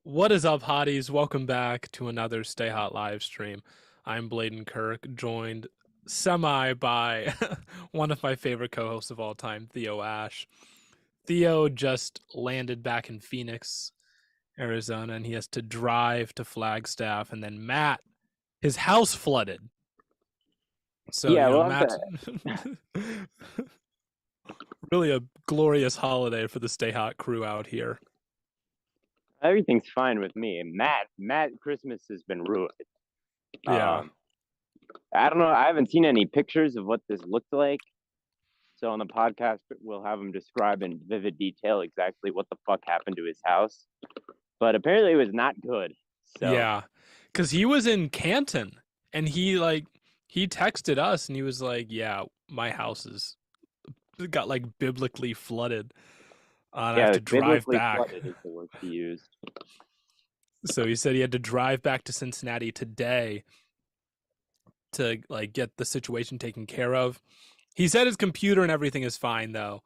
What is up, hotties? Welcome back to another Stay Hot live stream. I'm Blaiden Kirk, joined semi by one of my favorite co-hosts of all time, Theo Ash. Theo just landed back in Phoenix, Arizona, and he has to drive to Flagstaff. And then Matt, his house flooded. So, Yeah, well, Matt, really a glorious holiday for the Stay Hot crew out here. everything's fine with me. Matt, Christmas has been ruined. Yeah. Um, I don't know. I haven't seen any pictures of what this looked like. So on the podcast, we'll have him describe in vivid detail exactly what the fuck happened to his house. But apparently, it was not good. So Yeah. Cause he was in Canton and he texted us and he was like, yeah, my house is got like biblically flooded. And I have yeah, to drive biblically back. flooded is the word he used. So he said he had to drive back to Cincinnati today to like get the situation taken care of. He said his computer and everything is fine though.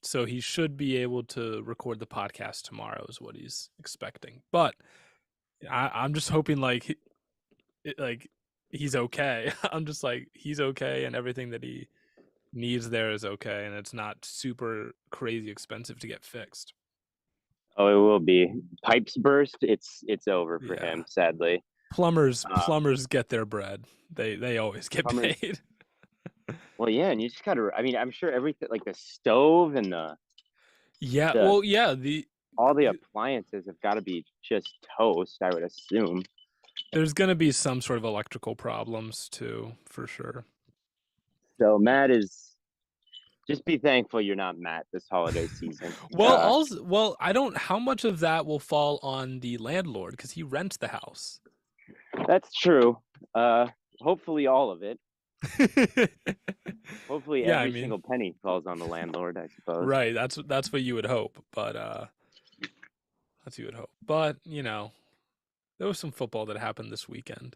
So he should be able to record the podcast tomorrow is what he's expecting. But I'm just hoping like he's okay. I'm just like he's okay and everything that he needs there is okay and it's not super crazy expensive to get fixed. Oh, it will be. Pipes burst. It's over for Yeah. him, sadly. Uh, Plumbers get their bread. They always get plumbers. paid. Well, yeah, and you just gotta. I mean, I'm sure everything like the stove and Yeah, the well yeah, the all the appliances have got to be just toast, I would assume. there's going to be some sort of electrical problems too, for sure. So Matt is just be thankful you're not Matt this holiday season. Well, I don't how much of that will fall on the landlord cuz he rents the house. That's true. Hopefully all of it. Hopefully Yeah, I every mean, single penny falls on the landlord, I suppose. right, that's what you would hope, but that's what you would hope. But, there was some football that happened this weekend.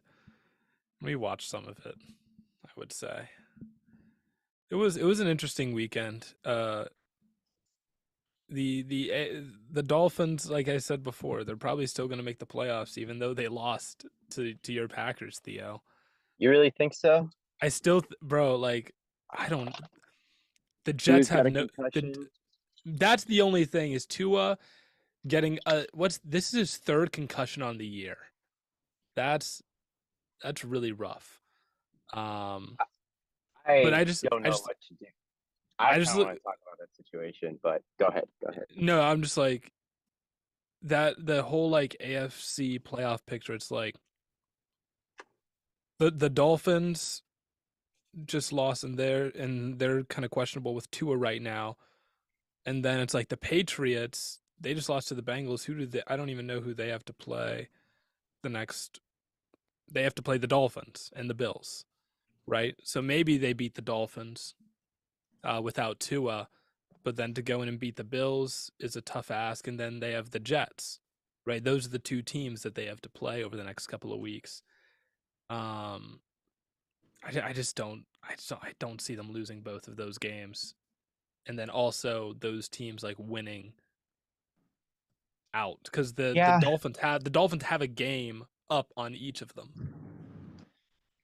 We watched some of it, I would say. It was an interesting weekend. The Dolphins, like I said before, they're probably still going to make the playoffs even though they lost to your Packers, Theo. You really think so? I still bro, like I don't the Jets Tua's got have a no the concussion. that's the only thing is Tua getting what's this is his third concussion on the year. That's that's really rough. Um but I I just don't I know just what to do. I I kind just of want to talk about that situation, but go ahead. Go ahead. no, I'm just like that the whole like AFC playoff picture it's like the Dolphins just lost and they're kind of questionable with Tua right now. And then it's like the Patriots, they just lost to the Bengals. Who did they I don't even know who they have to play the next they have to play the Dolphins and the Bills, right? So maybe they beat the Dolphins without Tua, but then to go in and beat the Bills is a tough ask. And then they have the Jets, right? Those are the two teams that they have to play over the next couple of weeks. Um, I don't see them losing both of those games, and then also those teams like winning out because Yeah, the Dolphins have a game up on each of them.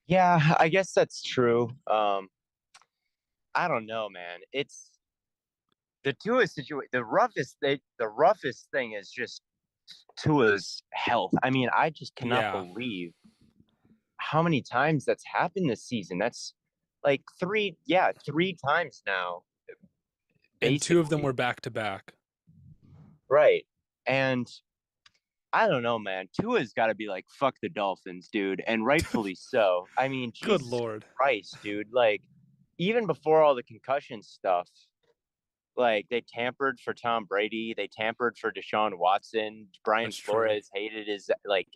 yeah, I guess that's true. I don't know, man. It's the Tua situation. The roughest thing is just Tua's health. I mean, I just cannot Yeah, believe how many times that's happened this season. That's like three times now, and two of them basically. were back to back. Right. And I don't know, man. Tua's got to be like, fuck the Dolphins, dude. And rightfully so. I mean, Good Jesus lord, Christ, dude. Like, even before all the concussion stuff, like they tampered for Tom Brady, they tampered for Deshaun Watson. Brian that's true. Flores hated his like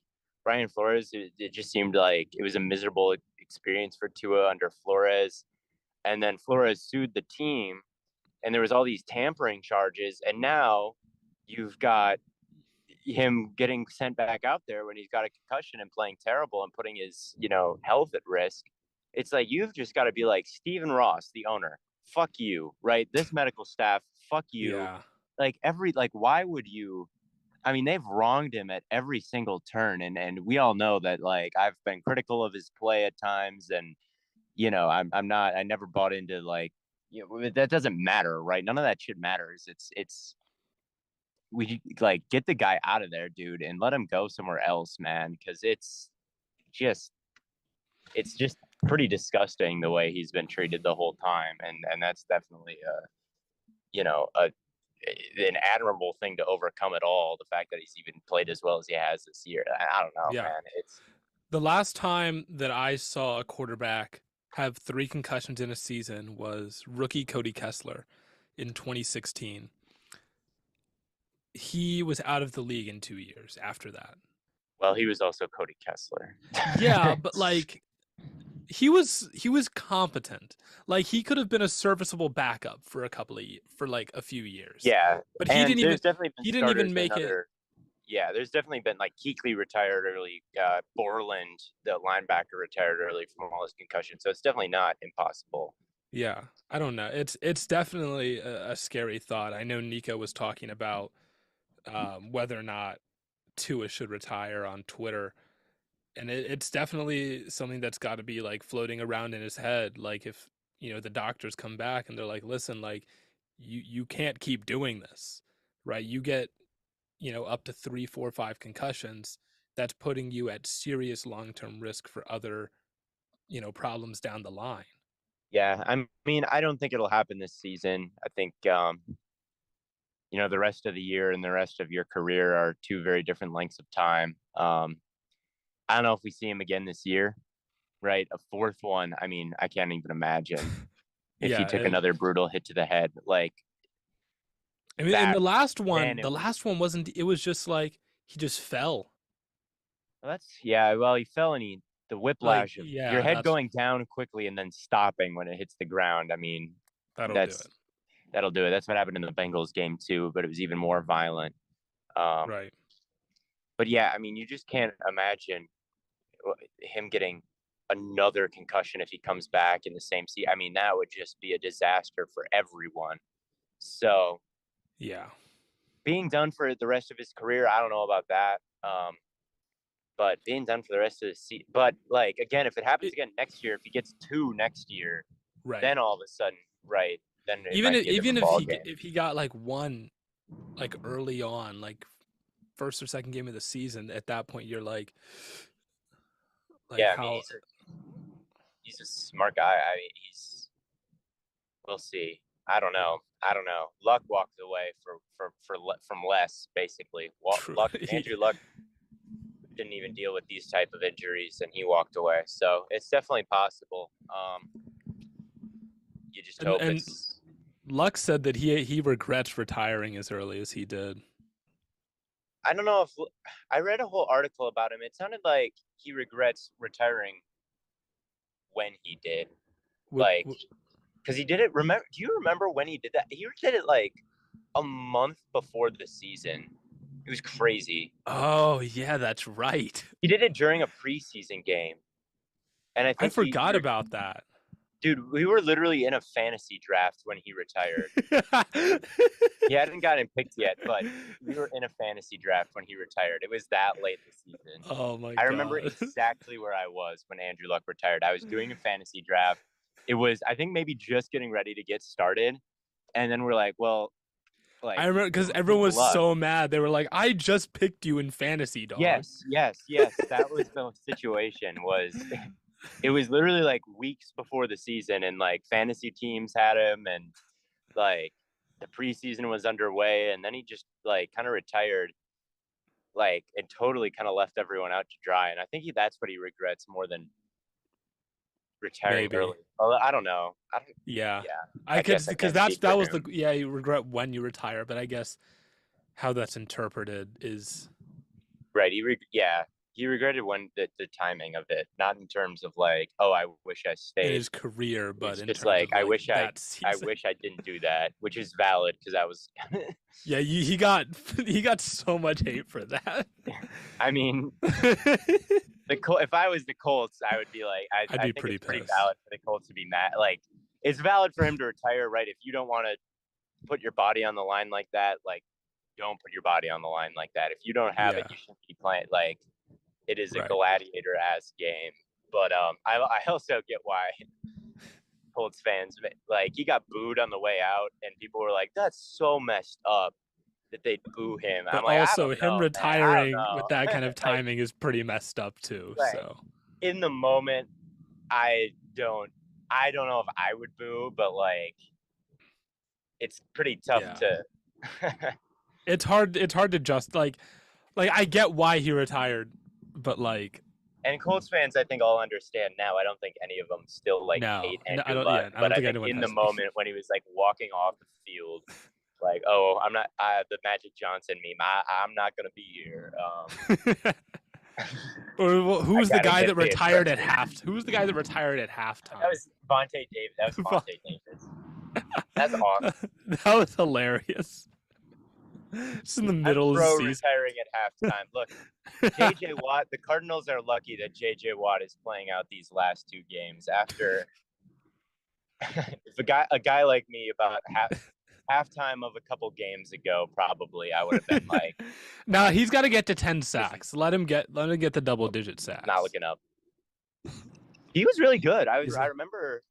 Brian Flores. It just seemed like it was a miserable experience for Tua under Flores, and then Flores sued the team, and there was all these tampering charges, and now you've got him getting sent back out there when he's got a concussion and playing terrible and putting his health at risk. It's like you've just got to be like Stephen Ross, the owner. Fuck you, right? This medical staff, fuck you. Yeah, Like why would you? I mean, they've wronged him at every single turn, and we all know that. Like, I've been critical of his play at times, and I'm not. I never bought into like, that doesn't matter, right? None of that shit matters. It's we like get the guy out of there, dude, and let him go somewhere else, man, because just it's just pretty disgusting the way he's been treated the whole time, and that's definitely a an admirable thing to overcome it all. The fact that he's even played as well as he has this year, I don't know, Yeah. man. It's The last time that I saw a quarterback have 3 concussions in a season was rookie Cody Kessler in 2016. He was out of the league in 2 years after that. well, he was also Cody Kessler. Yeah, but like he was competent. Like he could have been a serviceable backup for for like a few years. Yeah, But and there's definitely been he didn't even starters in make it. other. Yeah, there's definitely been like Kuechly retired early. Borland, the linebacker, retired early from all his concussions. So it's definitely not impossible. Yeah, I don't know. It's definitely a scary thought. I know Nico was talking about whether or not Tua should retire on Twitter, and it's definitely something that's got to be like floating around in his head. Like if the doctors come back and they're like, listen, like you can't keep doing this, right? You get up to 3, 4, 5 concussions. That's putting you at serious long-term risk for other problems down the line. Yeah, I mean, I don't think it'll happen this season. I think the rest of the year and the rest of your career are two very different lengths of time. I don't know if we see him again this year, right? A fourth one. I mean, I can't even imagine if he Yeah, took another brutal hit to the head. Like I mean, in that, the last then one, it the would. last one wasn't. It was just like he just fell. Well, yeah. Well, he fell and the Like, whiplash of your yeah, head going down quickly and then stopping when it hits the ground. I mean, that'll do it. that'll do it. That's what happened in the Bengals game too, but it was even more violent. Um, Right. but yeah, I mean, you just can't imagine him getting another concussion if he comes back in the same seat. I mean, that would just be a disaster for everyone. So Yeah. being done for the rest of his career, I don't know about that. But being done for the rest of the season, but like again, if it happens It, again next year, if he gets two next year, right. then all of a sudden, right, then it Even might if, be a even different if ball he game. if he got like one like early on, like first or second game of the season, at that point you're like Yeah, I mean, how he's a smart guy. I mean, we'll see. I don't yeah. know. I don't know. Luck walked away from less basically. True. Andrew Luck didn't even deal with these type of injuries, and he walked away. So it's definitely possible. You just hope And it's. Luck said that he regrets retiring as early as he did. I don't know if I read a whole article about him. It sounded like he regrets retiring when he did, Would, like, because he did it. Remember? Do you remember when he did that? He did it like a month before the season. It was crazy. oh yeah, that's right. He did it during a preseason game, and I I think forgot about that. dude, we were literally in a fantasy draft when he retired. He hadn't gotten picked yet, but we were in a fantasy draft when he retired. It was that late this season. Oh my I remember god. exactly where I was when Andrew Luck retired. I was doing a fantasy draft. It was, I think, maybe just getting ready to get started. And then we're like, well, I like, remember who because would pick everyone was Luck? so mad. They were like, "I just picked you in fantasy, dog." Yes, yes, yes. That was the situation. It was literally like weeks before the season, and like fantasy teams had him, and like the preseason was underway, and then he just like kind of retired, like, and totally kind of left everyone out to dry. And I think that's what he regrets more than retiring Maybe. early. Well, I don't know. Yeah. Yeah, I I could guess I because can't speak for that was the him. yeah, you regret when you retire, but I guess how that's interpreted is Right. Yeah, he regretted when the timing of it, not in terms of like, oh, I wish I in stayed. his career, but It's in just terms like of like that I season. wish I didn't do that, which is valid because I was. Yeah, he got he got so much hate for that. I mean, if I was the Colts, I would be like, I'd I be think pretty it's pretty pissed. valid for the Colts to be mad. Like, it's valid for him to retire, right? If you don't want to put your body on the line like that, like, don't put your body on the line like that. If you don't have it, Yeah. you shouldn't be playing. Like, it is a Right. gladiator-ass game. But I also get why Colts fans, like, he got booed on the way out, and people were like, "That's so messed up that they'd boo him." But I'm like, I also don't him know, man. I don't retiring with that know. kind of like, timing is pretty messed up too. like So in the moment, I don't, I don't know if I would boo, but like, it's pretty tough yeah. to. It's hard to just like I get why he retired, but like And Colts fans, I think, all understand now. I don't think any of them still like hate no, I Andrew don't. Luck, Yeah, I but don't I think think anyone in the has. moment when he was like walking off the field, like, oh, I'm not the Magic Johnson meme. I'm not gonna be here. Or well, I who's the gotta guy get that the retired at impression. half? Who's the guy that retired at That halftime? was Vontae Davis. That was Vontae Davis. That's awesome. That was hilarious. Just in the I'm middle of the pro season. retiring at halftime. Look, JJ Watt. The Cardinals are lucky that JJ Watt is playing out these last two games. After if a guy like me about halftime of a couple games ago, probably I would have been like, Nah, he's got to get to 10 this is sacks. Let him get the double digit not sacks. looking up. He was really good. He's I remember.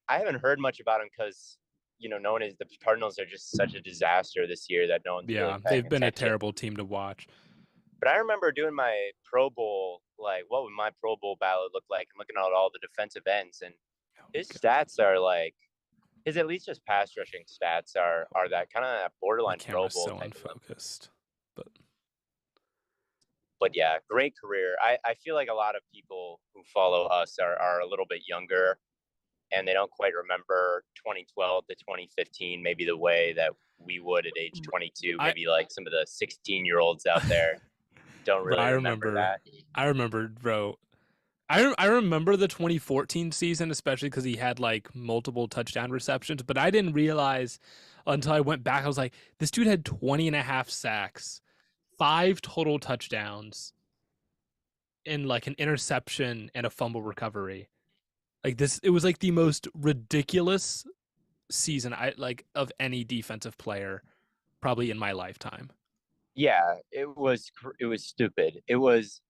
I haven't heard much about him because no one is. The Cardinals are just such a disaster this year that no one's really yeah, paying they've been a attention. terrible team to watch. But I remember doing my Pro Bowl, like what would my Pro Bowl ballot look like, and looking at all the defensive ends, and Oh, his God. stats are like his at least just pass rushing stats are that kind of My borderline Pro camera's Bowl so type of level. unfocused. But But yeah, great career. I feel like a lot of people who follow us are a little bit younger and they don't quite remember 2012 to 2015 maybe the way that we would at age 22. I Maybe like some of the 16-year-olds out there don't bro, really remember that. I remember, bro. I remember the 2014 season, especially because he had like multiple touchdown receptions, but I didn't realize until I went back. I was like, this dude had 20 and a half sacks, 5 total touchdowns, and like an interception and a fumble recovery. Like this, it was like the most ridiculous season of any defensive player probably in my lifetime. Yeah, it was stupid. It was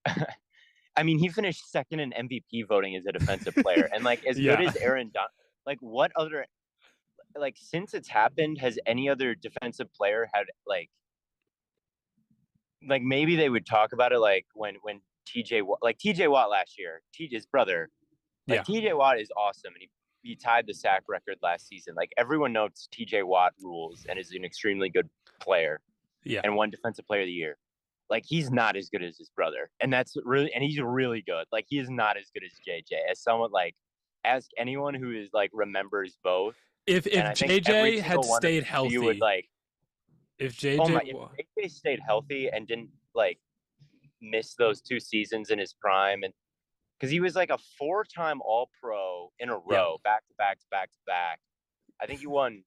I mean, he finished second in MVP voting as a defensive player, and like as good Yeah. as Aaron Don. Like what other like since it's happened, has any other defensive player had like maybe they would talk about it like when TJ Watt last year, TJ's brother, like Yeah. TJ Watt is awesome, and he tied the sack record last season. Like everyone knows TJ Watt rules and is an extremely good player Yeah. and won Defensive Player of the Year. Like he's not as good as his brother, and he's really good. Like he is not as good as JJ. As someone like ask anyone who is like remembers both, and If I think every JJ had single one of stayed you would healthy, like, if oh JJ my, if JJ stayed healthy and didn't like miss those 2 seasons in his prime, and because he was like a 4-time All Pro in a yeah, row, back to back to back to back. I think he won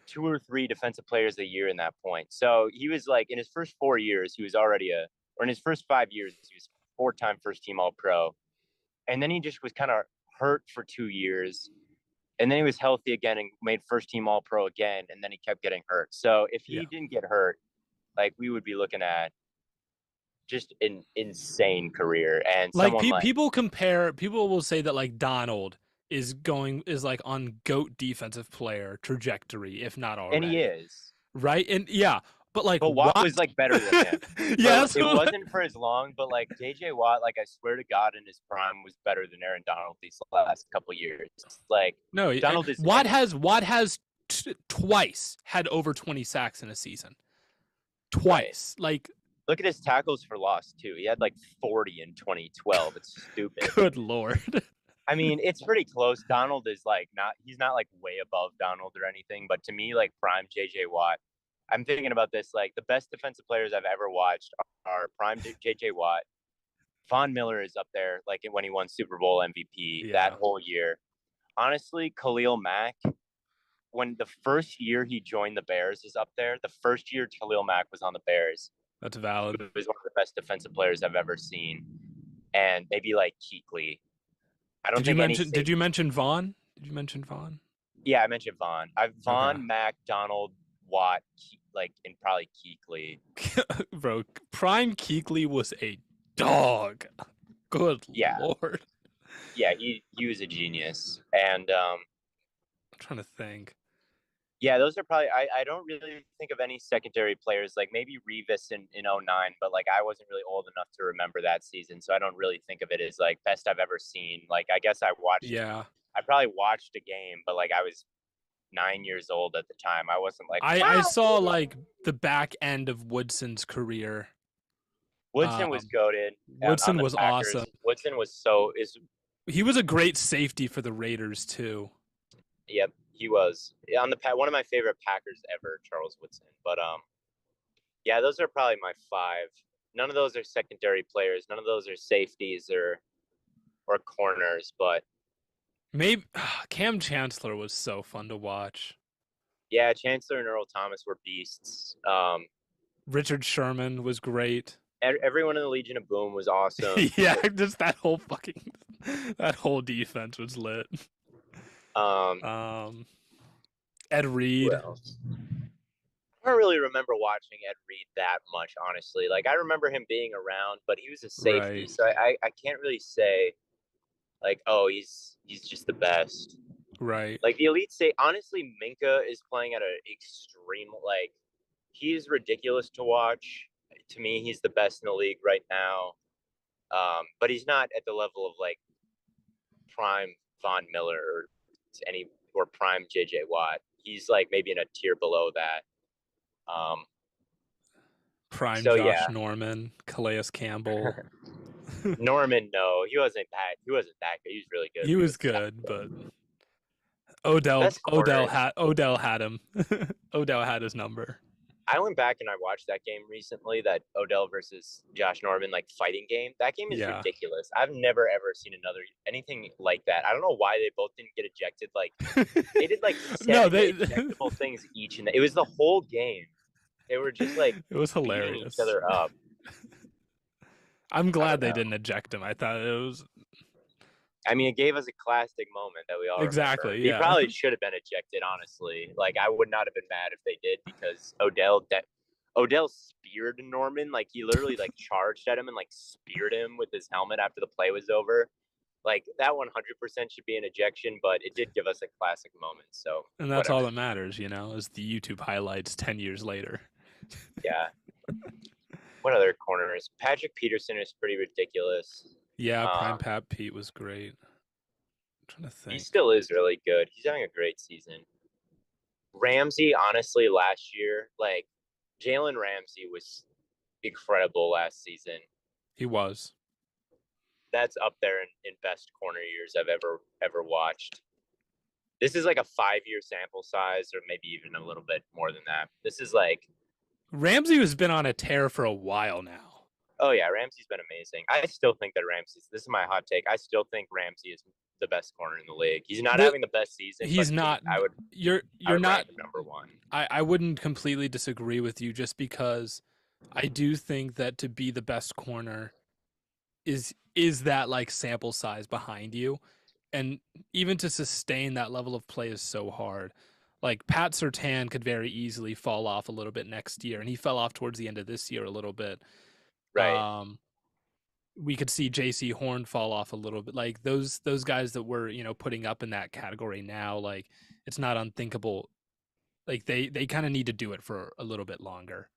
2 or 3 Defensive Players of the Year in that point. So he was like in his first 4 years, he was already or in his first 5 years, he was 4-time first team All Pro. And then he just was kind of hurt for 2 years. And then he was healthy again and made first team All Pro again. And then he kept getting hurt. So if yeah. he didn't get hurt, like we would be looking at just an insane career. And Like someone like, people will say that like Donald is like on GOAT defensive player trajectory, if not and he already. is. Right? And yeah, but like But Watt Watt was like better than him. yeah, It wasn't for as long, but like JJ Watt, like I swear to God, in his prime was better than Aaron Donald these last couple years. Like no, Donald is Watt has twice had over 20 sacks in a season. Twice. Right. Like look at his tackles for loss too. He had like 40 in 2012. It's stupid. Good Lord. I mean, it's pretty close. Donald is like he's not like way above Donald or anything, but to me, like prime JJ Watt. I'm thinking about this, like the best defensive players I've ever watched are prime JJ Watt. Von Miller is up there, like when he won Super Bowl MVP that whole year. Honestly, Khalil Mack, when the first year he joined the Bears is up there. The first year Khalil Mack was on the Bears. That's valid. He was one of the best defensive players I've ever seen. And maybe like Kuechly. Did you mention Vaughn? Did you mention Vaughn? Yeah, I mentioned Vaughn. Vaughn, okay. Mack, Donald, Watt, and probably Kuechly. Bro, Prime Kuechly was a dog. Good Yeah, lord. yeah, he was a genius. And I'm trying to think. yeah, those are probably I don't really think of any secondary players, like maybe Revis in '09, but like I wasn't really old enough to remember that season, so I don't really think of it as like best I've ever seen. Like I guess Yeah. I probably watched a game, but like I was 9 years old at the time. I wasn't like, I wow. saw like the back end of Woodson's career. Woodson was Um goaded on Woodson the was awesome. Packers. Woodson was so is He was a great safety for the Raiders too. Yep, he was on the one of my favorite Packers ever, Charles Woodson. But yeah, those are probably my five. None of those are secondary players. None of those are safeties or corners. But Maybe Cam Chancellor was so fun to watch. yeah, Chancellor and Earl Thomas were beasts. Richard Sherman was great. Everyone in the Legion of Boom was awesome. Yeah, just that whole defense was lit. Um, Ed who Reed. else? I don't really remember watching Ed Reed that much, honestly. Like I remember him being around, but he was a safety, Right. so I can't really say like, oh, he's just the best. Right. Like the elite state, honestly, Minka is playing at an extreme, like, he's ridiculous to watch. To me, he's the best in the league right now. But he's not at the level of like prime Von Miller or prime JJ Watt. He's like maybe in a tier below that. Um, Prime so Josh yeah, Norman, Calais Campbell. Norman, no, he wasn't that. He wasn't that good. He was really good. He He was was not good, but good. Odell Best Odell corners. had Odell had him. Odell had his number. I went back and I watched that game recently, that Odell versus Josh Norman like fighting game. That game is Yeah. ridiculous. I've never ever seen anything like that. I don't know why they both didn't get ejected. Like they did like No, seven they ejectable things each, and it was the whole game. They were just like it was beating each hilarious. other up. I'm I glad don't they know. didn't eject him. I thought it was I mean, it gave us a classic moment that we all remember. exactly, He yeah. probably should have been ejected, honestly. Like I would not have been mad if they did, because Odell speared Norman. Like he literally like charged at him and like speared him with his helmet after the play was over. Like that 100% should be an ejection, but it did give us a classic moment. So And that's all whatever. that matters, is the YouTube highlights 10 years later. Yeah. What other corners? Patrick Peterson is pretty ridiculous. Yeah, Prime Um, Pat Pete was great. I'm trying to he think. still is really good. He's having a great season. Ramsey, honestly, last year, like Jalen Ramsey was incredible last season. He was. That's up there in best corner years I've ever watched. This is like a 5-year sample size, or maybe even a little bit more than that. This is like, Ramsey has been on a tear for a while now. oh yeah, Ramsey's been amazing. I still think that this is my hot take. I still think Ramsey is the best corner in the league. He's not The having the best season, but he's not you're I would not rank him number one. I wouldn't completely disagree with you just because I do think that to be the best corner is that like sample size behind you, and even to sustain that level of play is so hard. Like Pat Surtain could very easily fall off a little bit next year, and he fell off towards the end of this year a little bit. Right. We could see JC Horn fall off a little bit. Like those guys that we're, putting up in that category now, like it's not unthinkable. Like they kind of need to do it for a little bit longer.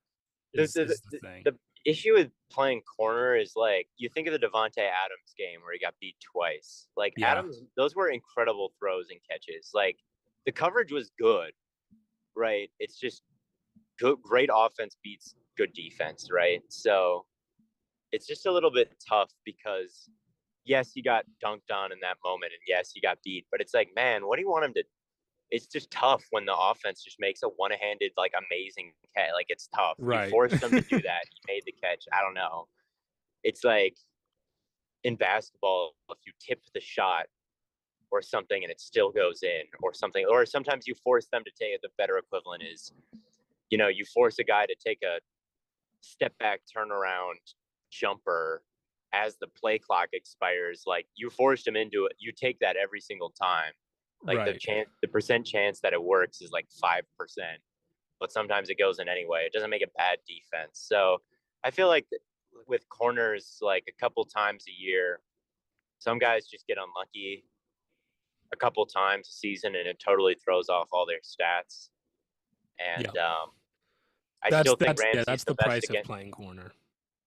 The, Is the, the thing. the issue with playing corner is like, you think of the Devonte Adams game where he got beat twice. Like Yeah. Adams, those were incredible throws and catches. Like the coverage was good, right? It's just great offense beats good defense, right? So it's just a little bit tough because yes, he got dunked on in that moment, and yes, he got beat. But it's like, man, what do you want him to? It's just tough when the offense just makes a one-handed, like, amazing catch. Like it's tough. You Right. forced him to do that. He made the catch. I don't know. It's like in basketball, if you tip the shot or something and it still goes in or something, or sometimes you force them to take it. The better equivalent is, you force a guy to take a step back turnaround jumper as the play clock expires. Like you forced him into it. You take that every single time. Like Right. the percent chance that it works is like 5%. but sometimes it goes in anyway. It doesn't make a bad defense. So I feel like with corners, like a couple times a year, some guys just get unlucky a couple times a season and it totally throws off all their stats. Yeah, And I still think that's Ramsey's the the best price of against. playing corner.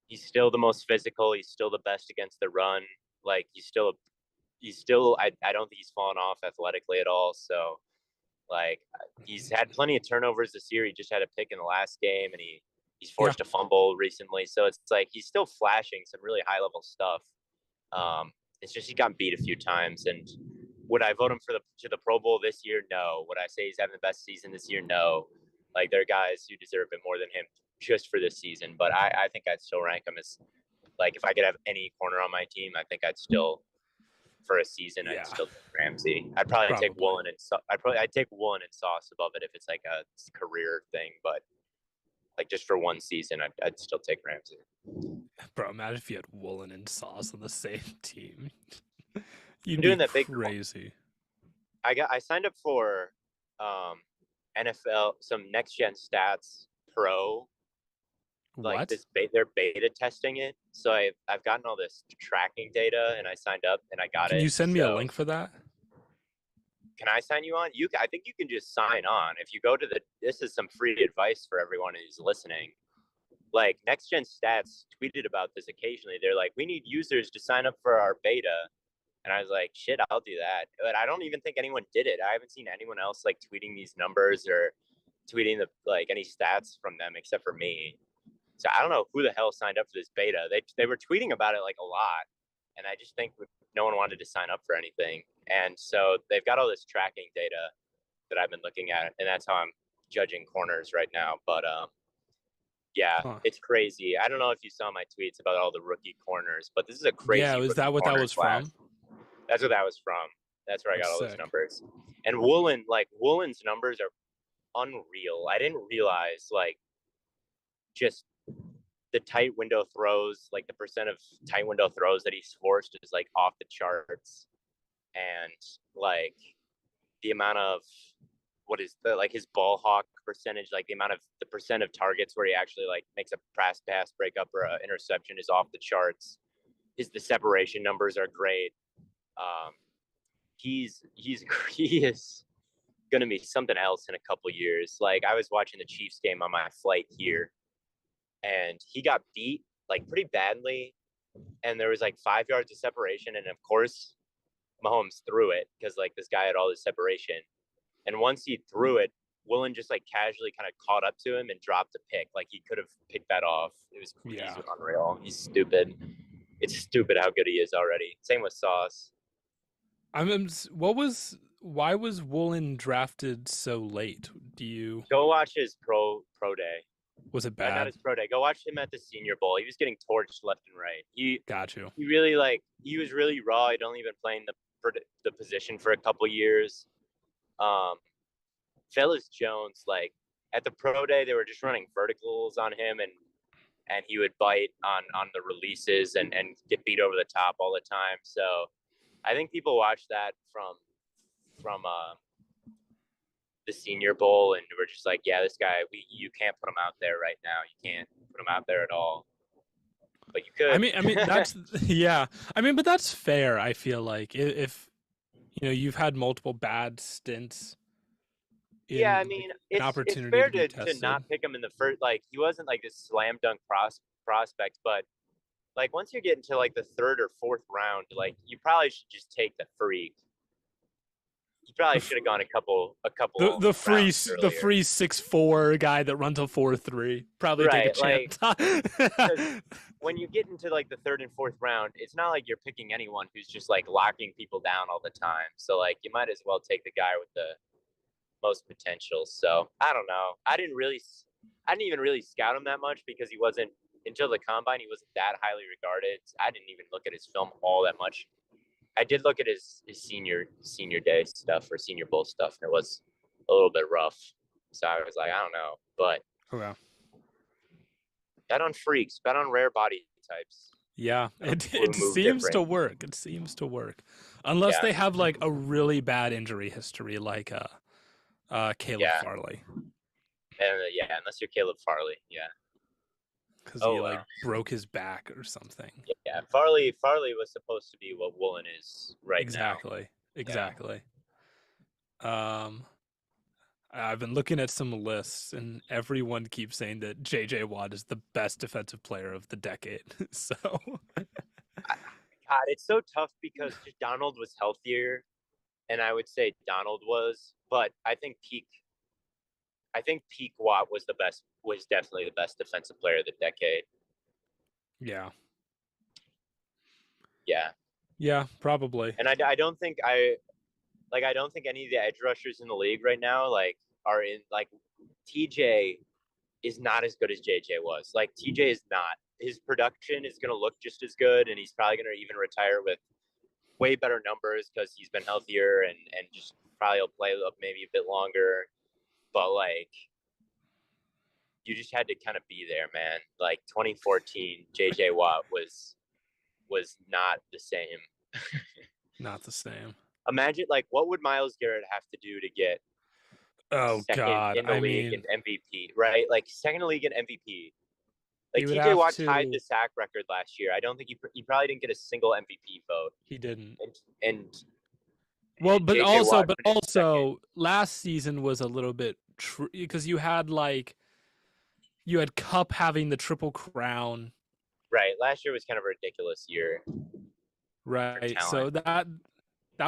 He's still the most physical. He's still the best against the run. Like he's still. I don't think he's fallen off athletically at all. So like he's had plenty of turnovers this year. He just had a pick in the last game, and he's Yeah, forced a fumble recently. So it's like he's still flashing some really high level stuff. It's just he got beat a few times. And would I vote him to the Pro Bowl this year? No. Would I say he's having the best season this year? No. Like there are guys who deserve it more than him just for this season. But I think I'd still rank him as like if I could have any corner on my team, I think I'd still for a season I'd yeah, still take Ramsey. I'd probably take probably. Woolen and I'd take Woolen and Sauce above it if it's like a career thing. But like just for one season, I'd still take Ramsey. Bro, imagine if you had Woolen and Sauce on the same team. I'm You'd be doing that big. crazy. I signed up for NFL some next gen stats pro like What? they're beta testing it. So I've gotten all this tracking data and I signed up and I got Can you it. send me a So link for that? can I sign you on? I think you can just sign on. If you go to this is some free advice for everyone who's listening. Like Next Gen Stats tweeted about this occasionally. They're like, we need users to sign up for our beta. And I was like, shit, I'll do that. But I don't even think anyone did it. I haven't seen anyone else like tweeting these numbers or tweeting like any stats from them except for me. So I don't know who the hell signed up for this beta. They were tweeting about it like a lot, and I just think no one wanted to sign up for anything. And so they've got all this tracking data that I've been looking at, and that's how I'm judging corners right now. But yeah, Huh. it's crazy. I don't know if you saw my tweets about all the rookie corners, but this is a Yeah, crazy is rookie that what that corner was class. from? That's what that was from. That's where I That's got all those sick. numbers. And Woolen's numbers are unreal. I didn't realize like just the tight window throws, like the percent of tight window throws that he's forced is like off the charts. And like the amount of what is the like his ball hawk percentage, like the percent of targets where he actually like makes a pass breakup or an interception is off the charts. The separation numbers are great. Um, he is going to be something else in a couple years. Like I was watching the Chiefs game on my flight here, and he got beat like pretty badly, and there was like 5 yards of separation, and of course Mahomes threw it because like this guy had all this separation, and once he threw it, Woolen just like casually kind of caught up to him and dropped a pick. Like he could have picked that off. He's unreal. He's stupid. It's stupid how good he is already. Same with Sauce. Why was Woolen drafted so late? Go watch his pro day. Was it Not bad? his pro day. Go watch him at the Senior Bowl. He was getting torched left and right. Got you. He really he was really raw. He'd only been playing the position for a couple years. Felix Jones, like at the pro day, they were just running verticals on him, and he would bite on the releases and get beat over the top all the time. So I think people watch that from the Senior Bowl and we're just like, yeah, this guy, you can't put him out there right now. You can't put him out there at all. But you could. I mean that's yeah. I mean, but that's fair. I feel like if you've had multiple bad stints Yeah, I in mean, like an it's opportunity fair to be to tested. not pick him in the first. Like he wasn't like this slam dunk prospect, but like once you get into like the third or fourth round, like you probably should just take the freak. You probably should have gone a couple The free rounds earlier. 6'4" guy that runs a 4.3 probably take a Right, like chance. because when you get into like the third and fourth round, it's not like you're picking anyone who's just like locking people down all the time. So like you might as well take the guy with the most potential. So I don't know. I didn't even really scout him that much because he wasn't until the combine. He wasn't that highly regarded. I didn't even look at his film all that much. I did look at his senior day stuff or Senior Bowl stuff, and it was a little bit rough. So I was like, I don't know, but Okay. bet on freaks, bet on rare body types. Yeah, it Move seems to different. work. It seems to work, unless Yeah, they have like a really bad injury history, like Caleb yeah. Farley. Yeah, unless you're Caleb Farley. Yeah. because he Oh like well. broke his back or something. Yeah. Farley was supposed to be what Woolen is right now. Exactly. Yeah. Exactly. Um, I've been looking at some lists, and everyone keeps saying that J.J. Watt is the best defensive player of the decade. So, God, it's so tough because just Donald was healthier, and I would say Donald was, but I think peak Watt was definitely the best defensive player of the decade. yeah, Yeah, yeah, probably. and I don't think I don't think any of the edge rushers in the league right now like are in like TJ is not as good as JJ was. Like TJ is not. His production is going to look just as good, and he's probably going to even retire with way better numbers because he's been healthier and just probably will play up maybe a bit longer. But like, you just had to kind of be there, man. Like 2014, JJ Watt was not the same. Not the same. Imagine like what would Miles Garrett have to do to get Oh second God, in the I league mean, and MVP, right? Like second in the league and MVP. he Like would TJ have Watt tied the to. sack record last year. I don't think he probably didn't get a single MVP vote, He didn't. and and Well, and JJ Watt but finished second. also, last season was a little bit because you had Cup having the triple crown, Right, last year was kind of a ridiculous year for right? talent, So that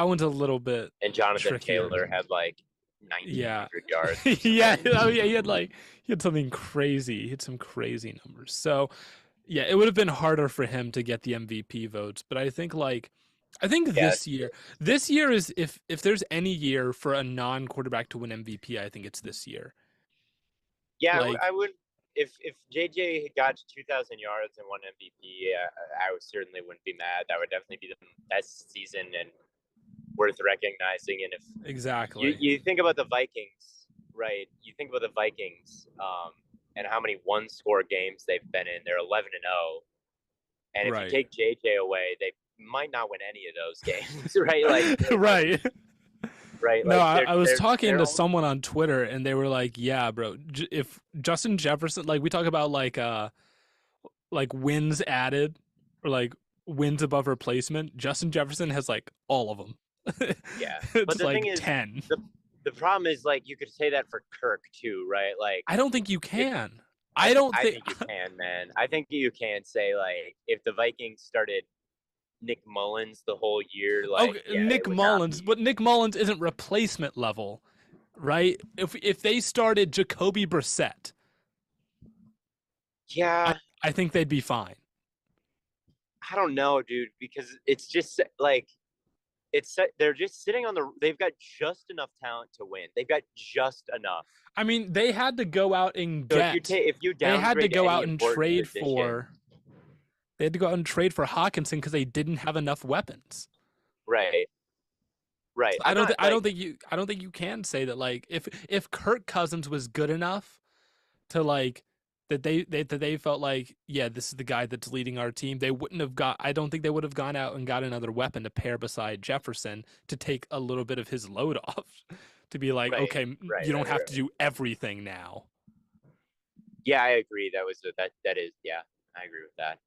one's a little bit and Jonathan trickier. Taylor had like Yeah. 1,900 yards or Yeah. something. Oh, yeah. He had something crazy. He had some crazy numbers. So, yeah, it would have been harder for him to get the MVP votes. But I think Yeah, this year is if there's any year for a non quarterback to win MVP, I think it's this year. yeah, Like, I would if JJ got to 2,000 yards and won MVP. I would certainly wouldn't be mad. That would definitely be the best season and worth recognizing. And if exactly. you think about the Vikings, right? You think about the Vikings and how many one-score games they've been in. They're 11-0, and if you Right. take JJ away, they might not win any of those games, right? Like, Right. right? No, Like I was talking they're to all someone on Twitter and they were like, "Yeah, bro, if Justin Jefferson, like we talk about like wins added or like wins above replacement, Justin Jefferson has like all of them. yeah. But It's the like thing is, 10. the problem is like you could say that for Kirk too, right? Like I don't think you if can. I don't I think think you can, man. I think you can say like if the Vikings started Nick Mullins the whole year, like Okay, yeah, it Nick would not Mullins, be. but Nick Mullins isn't replacement level, right? If they started Jacoby Brissett, I Yeah, I think they'd be fine. I don't know, dude, because it's just like they're just sitting on the. They've got just enough talent to win. They've got just enough. I mean, they had to go out and So get if you they had to downgrade go any out and important trade position, for they had to go out and trade for Hawkinson because they didn't have enough weapons. right, right. So I'm not like I don't think you can say that like if Kirk Cousins was good enough to like that they felt like yeah this is the guy that's leading our team, they wouldn't have got, I don't think they would have gone out and got another weapon to pair beside Jefferson to take a little bit of his load off, to be like right, okay, you don't have to right. do everything now. Yeah, I agree. That is yeah, I agree with that.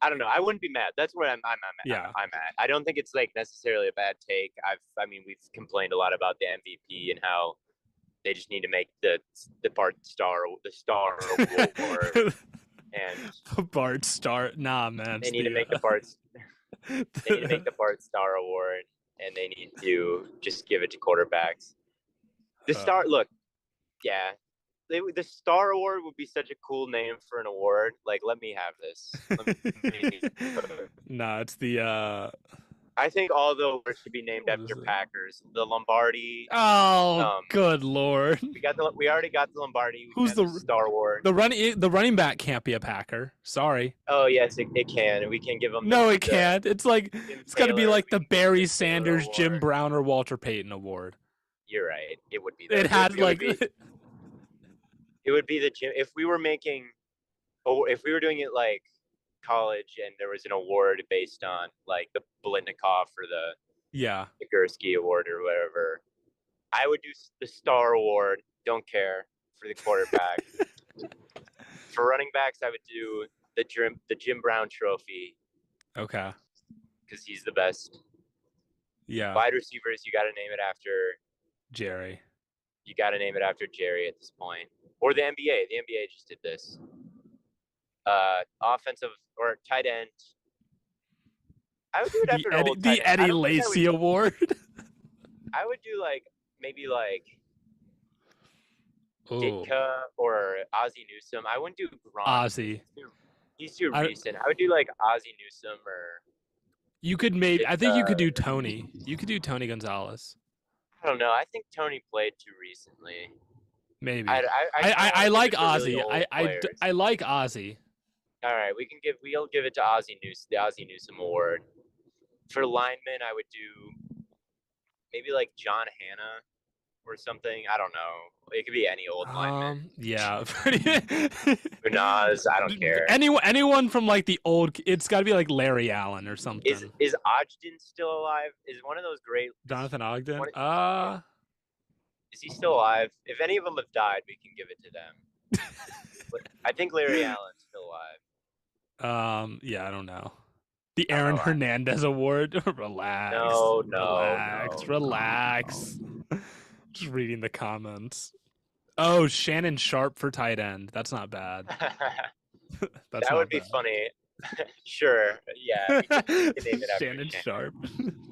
I don't know. I wouldn't be mad. That's where Yeah. I'm at. I don't think it's like necessarily a bad take. I mean we've complained a lot about the MVP and how they just need to make the star award, and Bart Star, nah man, they it's need to make the they need to make the Bart Star Award, and they need to just give it to quarterbacks. The uh, star, look, yeah, the Star Award would be such a cool name for an award. Like, let me have this. nah, it's the I think all the awards should be named what is after it? Packers. The Lombardi. Oh, Um, good lord. we already got the Lombardi. We can Who's have the Star Award. the running back can't be a Packer. Sorry. Oh yes, it can. We can give them No, it the can't. It's like Tim it's got to be Taylor. like We the can give them Barry the Taylor Sanders, Jim Award. Brown, or Walter Payton award. You're right. It would be It those. has like It would be the if we were making, oh, if we were doing it like college and there was an award based on like the Blitnikoff or yeah. the Gursky Award or whatever, I would do the Star Award. Don't care. for the quarterback. For running backs, I would do the Jim Brown Trophy Okay. because he's the best. Yeah. Wide receivers, you got to name it after Jerry. You got to name it after Jerry at this point, or the NBA. The NBA just did this. Offensive or tight end. I would do it after an old tight The end. I Eddie don't think Lacy Award. I would do maybe Oh, Ditka or Ozzie Newsome. I wouldn't do Gronk. Ozzy. He's too recent. I would do like Ozzie Newsome or You could maybe. I think you could do Ditka. Tony. You could do Tony Gonzalez. I don't know. I think Tony played too recently. Maybe. I like give it to Ozzy. really old I like Ozzy. All right, we'll give it to the Ozzie Newsome Award. For linemen, I would do maybe like John Hanna or something. I don't know. It could be any old lineman. Yeah. Nas, I don't care. Anyone from like the old. It's got to be like Larry Allen or something. Is Ogden still alive? Is one of those great Jonathan Ogden? Is he still alive? If any of them have died, we can give it to them. I think Larry Allen's still alive. Yeah, I don't know. The Aaron Hernandez Award. Relax. Relax. Just reading the comments. Oh, Shannon Sharp for tight end. That's not bad. That would be funny. Sure. Yeah. You can name it after Shannon Sharp.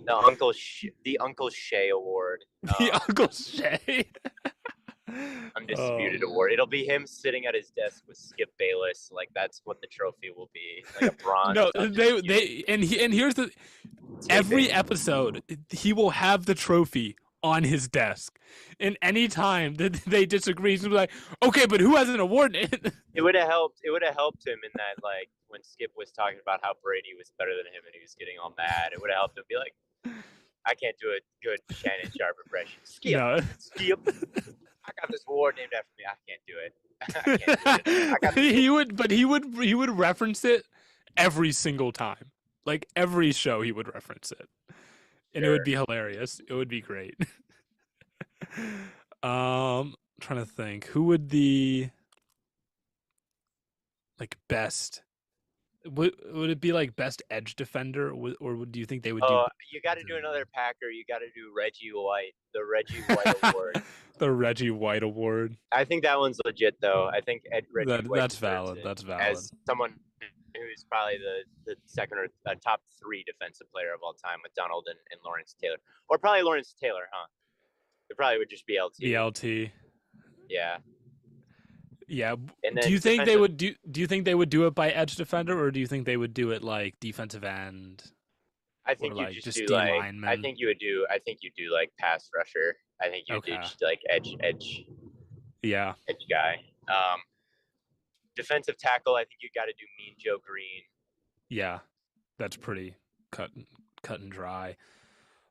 The Uncle Shay Award. The Uncle Shay. Undisputed award. It'll be him sitting at his desk with Skip Bayless. Like that's what the trophy will be. Like a bronze. No, and here's the every episode he will have the trophy on his desk. And any time that they disagree, he's like, okay, but who has an award? It would have helped him in that, like, when Skip was talking about how Brady was better than him and he was getting all mad. It would have helped him be like, I can't do a good Shannon Sharp impression. Skip. I got this award named after me. I can't do it. I can't do it. He would reference it every single time. Like every show he would reference it. And It would be hilarious. It would be great. Trying to think. Who would the best would it be like best edge defender, or do you think they would do? You got to do another Packer. You got to do Reggie White, the Reggie White Award. The Reggie White Award. I think that one's legit, though. I think Reggie White. That's valid. That's valid. As someone who's probably the second or top 3 defensive player of all time with Donald and Lawrence Taylor, or probably Lawrence Taylor, huh? It probably would just be LT. BLT. Yeah. Yeah. Do you think they would do? Do you think they would do it by edge defender, or do you think they would do it like defensive end? I think you just do like. Lineman? I think you do like pass rusher. I think you do just like edge. Yeah. Edge guy. Defensive tackle. I think you got to do Mean Joe Green. Yeah, that's pretty cut and dry.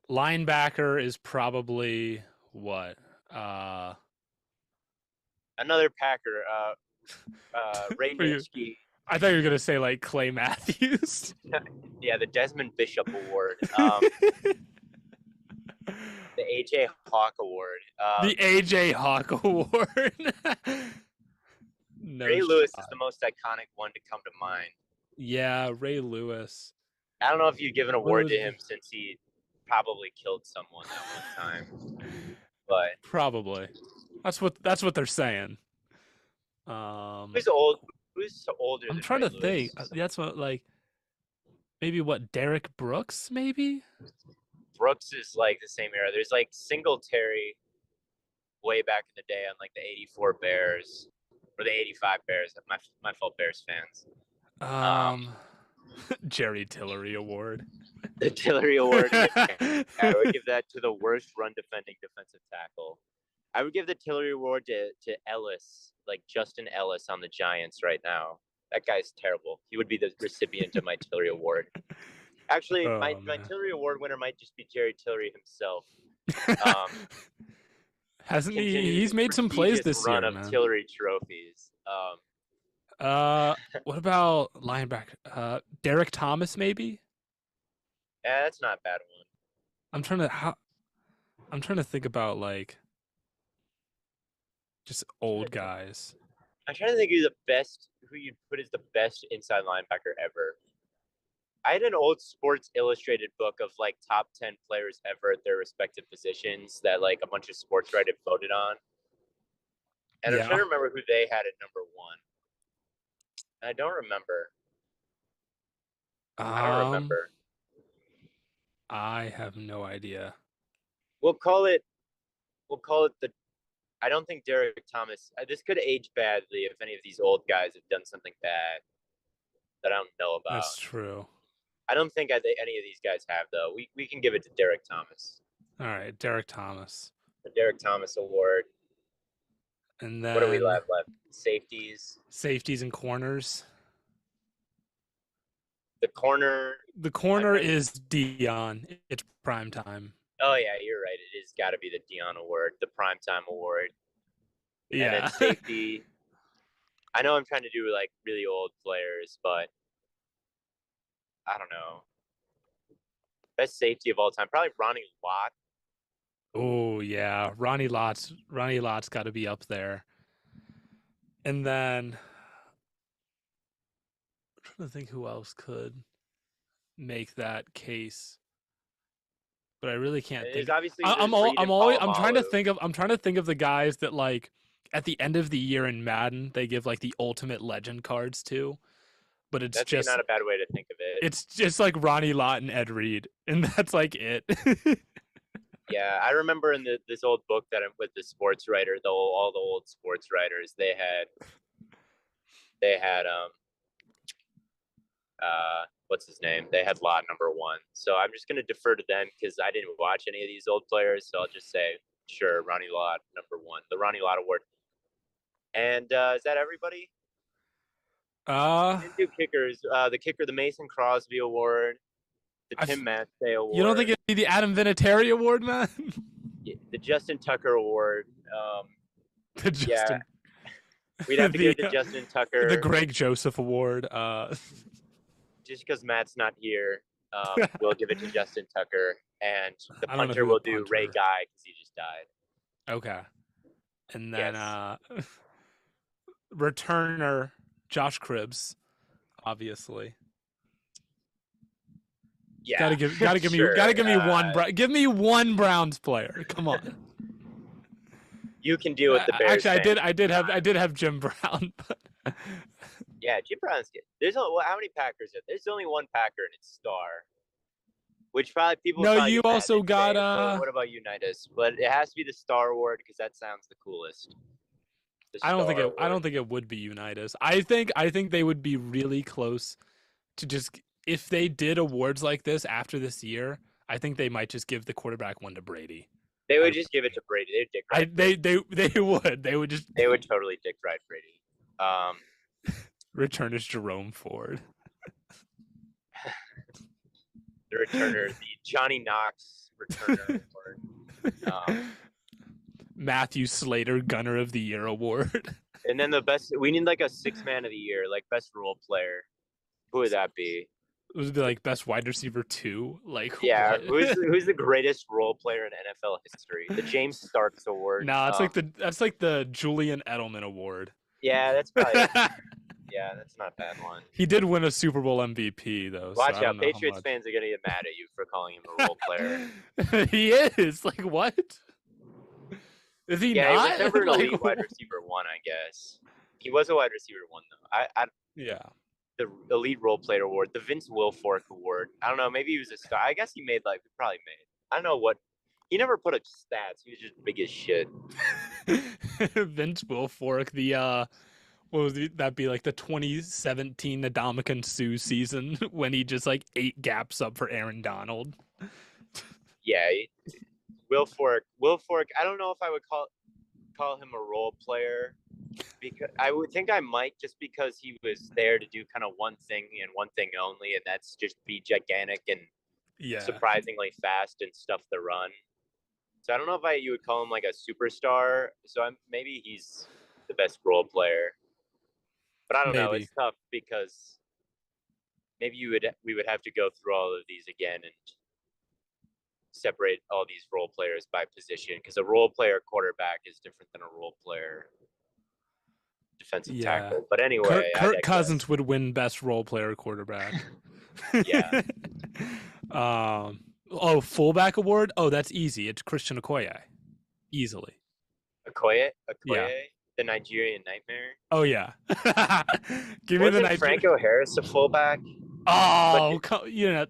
Linebacker is probably what? Another Packer, Ray Nitschke. I thought you were going to say, like, Clay Matthews. Yeah, the Desmond Bishop Award. The A.J. Hawk Award. The A.J. Hawk Award. Ray Lewis is the most iconic one to come to mind. Yeah, Ray Lewis. I don't know if you'd give an award to him since he probably killed someone at one time. But probably. That's what they're saying. Who's old? Who's older? I'm trying to think. That's what maybe Derek Brooks, maybe. Brooks is like the same era. There's like Singletary, way back in the day on like the '84 Bears or the '85 Bears. My fault, Bears fans. Jerry Tillery Award. The Tillery Award. I would give that to the worst run defending defensive tackle. I would give the Tillery Award to Ellis, like Justin Ellis on the Giants right now. That guy's terrible. He would be the recipient of my Tillery Award. Actually, my Tillery Award winner might just be Jerry Tillery himself. Hasn't he? He's made some plays this year, man. Run of Tillery trophies. What about linebacker? Derek Thomas, maybe? Yeah, that's not a bad one. I'm trying to think about like. Just old guys. I'm trying to think who you'd put as the best inside linebacker ever. I had an old Sports Illustrated book of like top 10 players ever at their respective positions that like a bunch of sports writers voted on. And I'm trying Yeah. to remember who they had at number one. And I don't remember. I don't Um, remember. I have no idea. We'll call it. We'll call it the. I don't think Derek Thomas. This could age badly if any of these old guys have done something bad that I don't know That's about. true. I don't think any of these guys have though. We can give it to Derek Thomas, All right, Derek Thomas. the Derek Thomas Award. And What do we then have left? Safeties. safeties and corners. The corner. The corner is Dion. It's prime time. Oh yeah, you're right. It has got to be the Dion Award, the Primetime Award. Yeah. And then safety. I know I'm trying to do like really old players, but I don't know. Best safety of all time, probably Ronnie Lott. Oh yeah, Ronnie Lott's got to be up there. And then I'm trying to think who else could make that case. But I really can't There's think. obviously I'm there's Reed and I'm trying to Polamalu. I'm trying to think of the guys that like at the end of the year in Madden they give like the ultimate legend cards to, but That's not a bad way to think of it. it's just like Ronnie Lott and Ed Reed, and that's like it. Yeah, I remember in this old book that I'm with the sports writer, all the old sports writers, they had what's his name? They had Lott number one. So I'm just gonna defer to them because I didn't watch any of these old players. So I'll just say, sure, Ronnie Lott number one, the Ronnie Lott Award. And is that everybody? Didn't do kickers. The kicker, the Mason Crosby Award, the Tim Mathay Award. You don't think it'd be the Adam Vinatieri Award, man? The Justin Tucker Award. The Justin. Yeah. We'd have to give the Justin Tucker. The Greg Joseph Award. Just because Matt's not here, we'll give it to Justin Tucker. And the punter will do Ray Guy because he just died. Okay. And then returner Josh Cribbs, obviously. Yeah. Gotta give me one Browns player. Come on. You can deal with the Bears. Actually, I did have Jim Brown, but yeah, Jim Brown's good. How many Packers are there? There's only one Packer and it's Star. Which probably people. No, you also got what about Unitas? But it has to be the Star Award because that sounds the coolest. I don't think it would be Unitas. I think they would be really close to just if they did awards like this after this year. I think they might just give the quarterback one to Brady. They would just give it to Brady. They'd dick ride Brady. They would just. They would totally dick ride Brady. Return is Jerome Ford. The returner, the Johnny Knox returner award. Matthew Slater Gunner of the Year award. And then the best. We need like a 6 man of the year, like best role player. Who would that be? It would be like best wide receiver 2. Like yeah, who's the greatest role player in NFL history? The James Starks Award. No, it's like the Julian Edelman Award. Yeah, that's probably. Yeah, that's not a bad one. He did win a Super Bowl MVP though. Watch out, Patriots fans are gonna get mad at you for calling him a role player. He is like what? Is he not? He was never an elite wide receiver 1, I guess. He was a wide receiver 1 though. Yeah. The elite role player award, the Vince Wilfork Award. I don't know. Maybe he was a star. I guess he probably made. I don't know what. He never put up stats. He was just big as shit. Vince Wilfork, what was that be like the 2017 Ndamukong Suh season when he just like 8 gaps up for Aaron Donald. Yeah, Wilfork. I don't know if I would call him a role player. Because I would think I might just because he was there to do kind of one thing and one thing only, and that's just be gigantic and surprisingly fast and stuff the run. So I don't know if you would call him like a superstar. So maybe he's the best role player, but I don't know. It's tough because maybe we would have to go through all of these again and separate all these role players by position, because a role player quarterback is different than a role player defensive Yeah. tackle. But anyway, I Kirk digress. Cousins would win best role player quarterback. Yeah. Oh, fullback award? Oh, that's easy. It's Christian Okoye. Easily. Okoye, Yeah. the Nigerian nightmare. Oh yeah. Give me the Wasn't Niger. Franco Harris a fullback? But Oh, you know,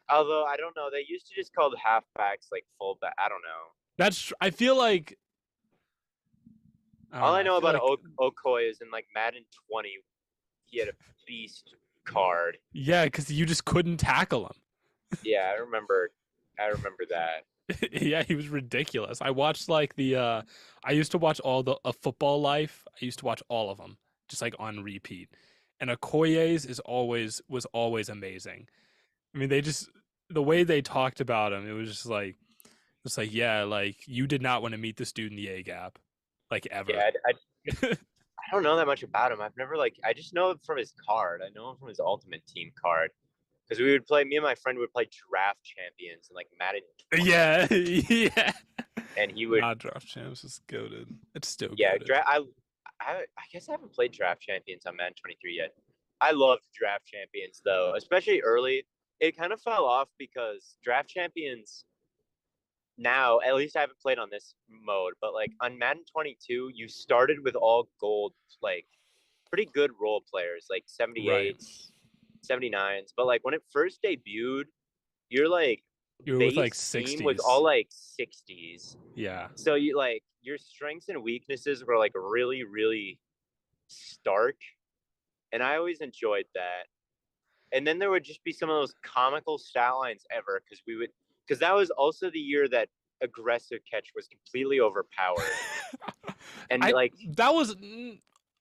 although I don't know, they used to just call the halfbacks like fullback. I don't know. that's. I feel like. I don't All know. I I know feel about like. Okoye is in like Madden 20, he had a beast card. Yeah, because you just couldn't tackle him. Yeah, I remember that. Yeah, he was ridiculous. I watched like I used to watch all the Football Life. I used to watch all of them, just like on repeat. And Okoye's was always amazing. I mean, the way they talked about him, it was just like it's like yeah, like you did not want to meet this dude in the A gap, like ever. Yeah, I don't know that much about him. I've never like I just know him from his card. I know him from his Ultimate Team card. Because we would play, me and my friend would play Draft Champions and like Madden 20. Yeah, yeah. And he would. Nah, Draft Champs is goated. It's still Yeah, goated. I guess I haven't played Draft Champions on Madden 23 yet. I loved Draft Champions though, especially early. It kind of fell off because Draft Champions now, at least I haven't played on this mode, but like on Madden 22, you started with all gold, like pretty good role players, like Right. 78s, 79s. But like when it first debuted, you're like You were with like base team was all 60s. like 60s. Yeah. So you like your strengths and weaknesses were like really, really stark. And I always enjoyed that. And then there would just be some of those comical stat lines ever because that was also the year that aggressive catch was completely overpowered. And I like, that was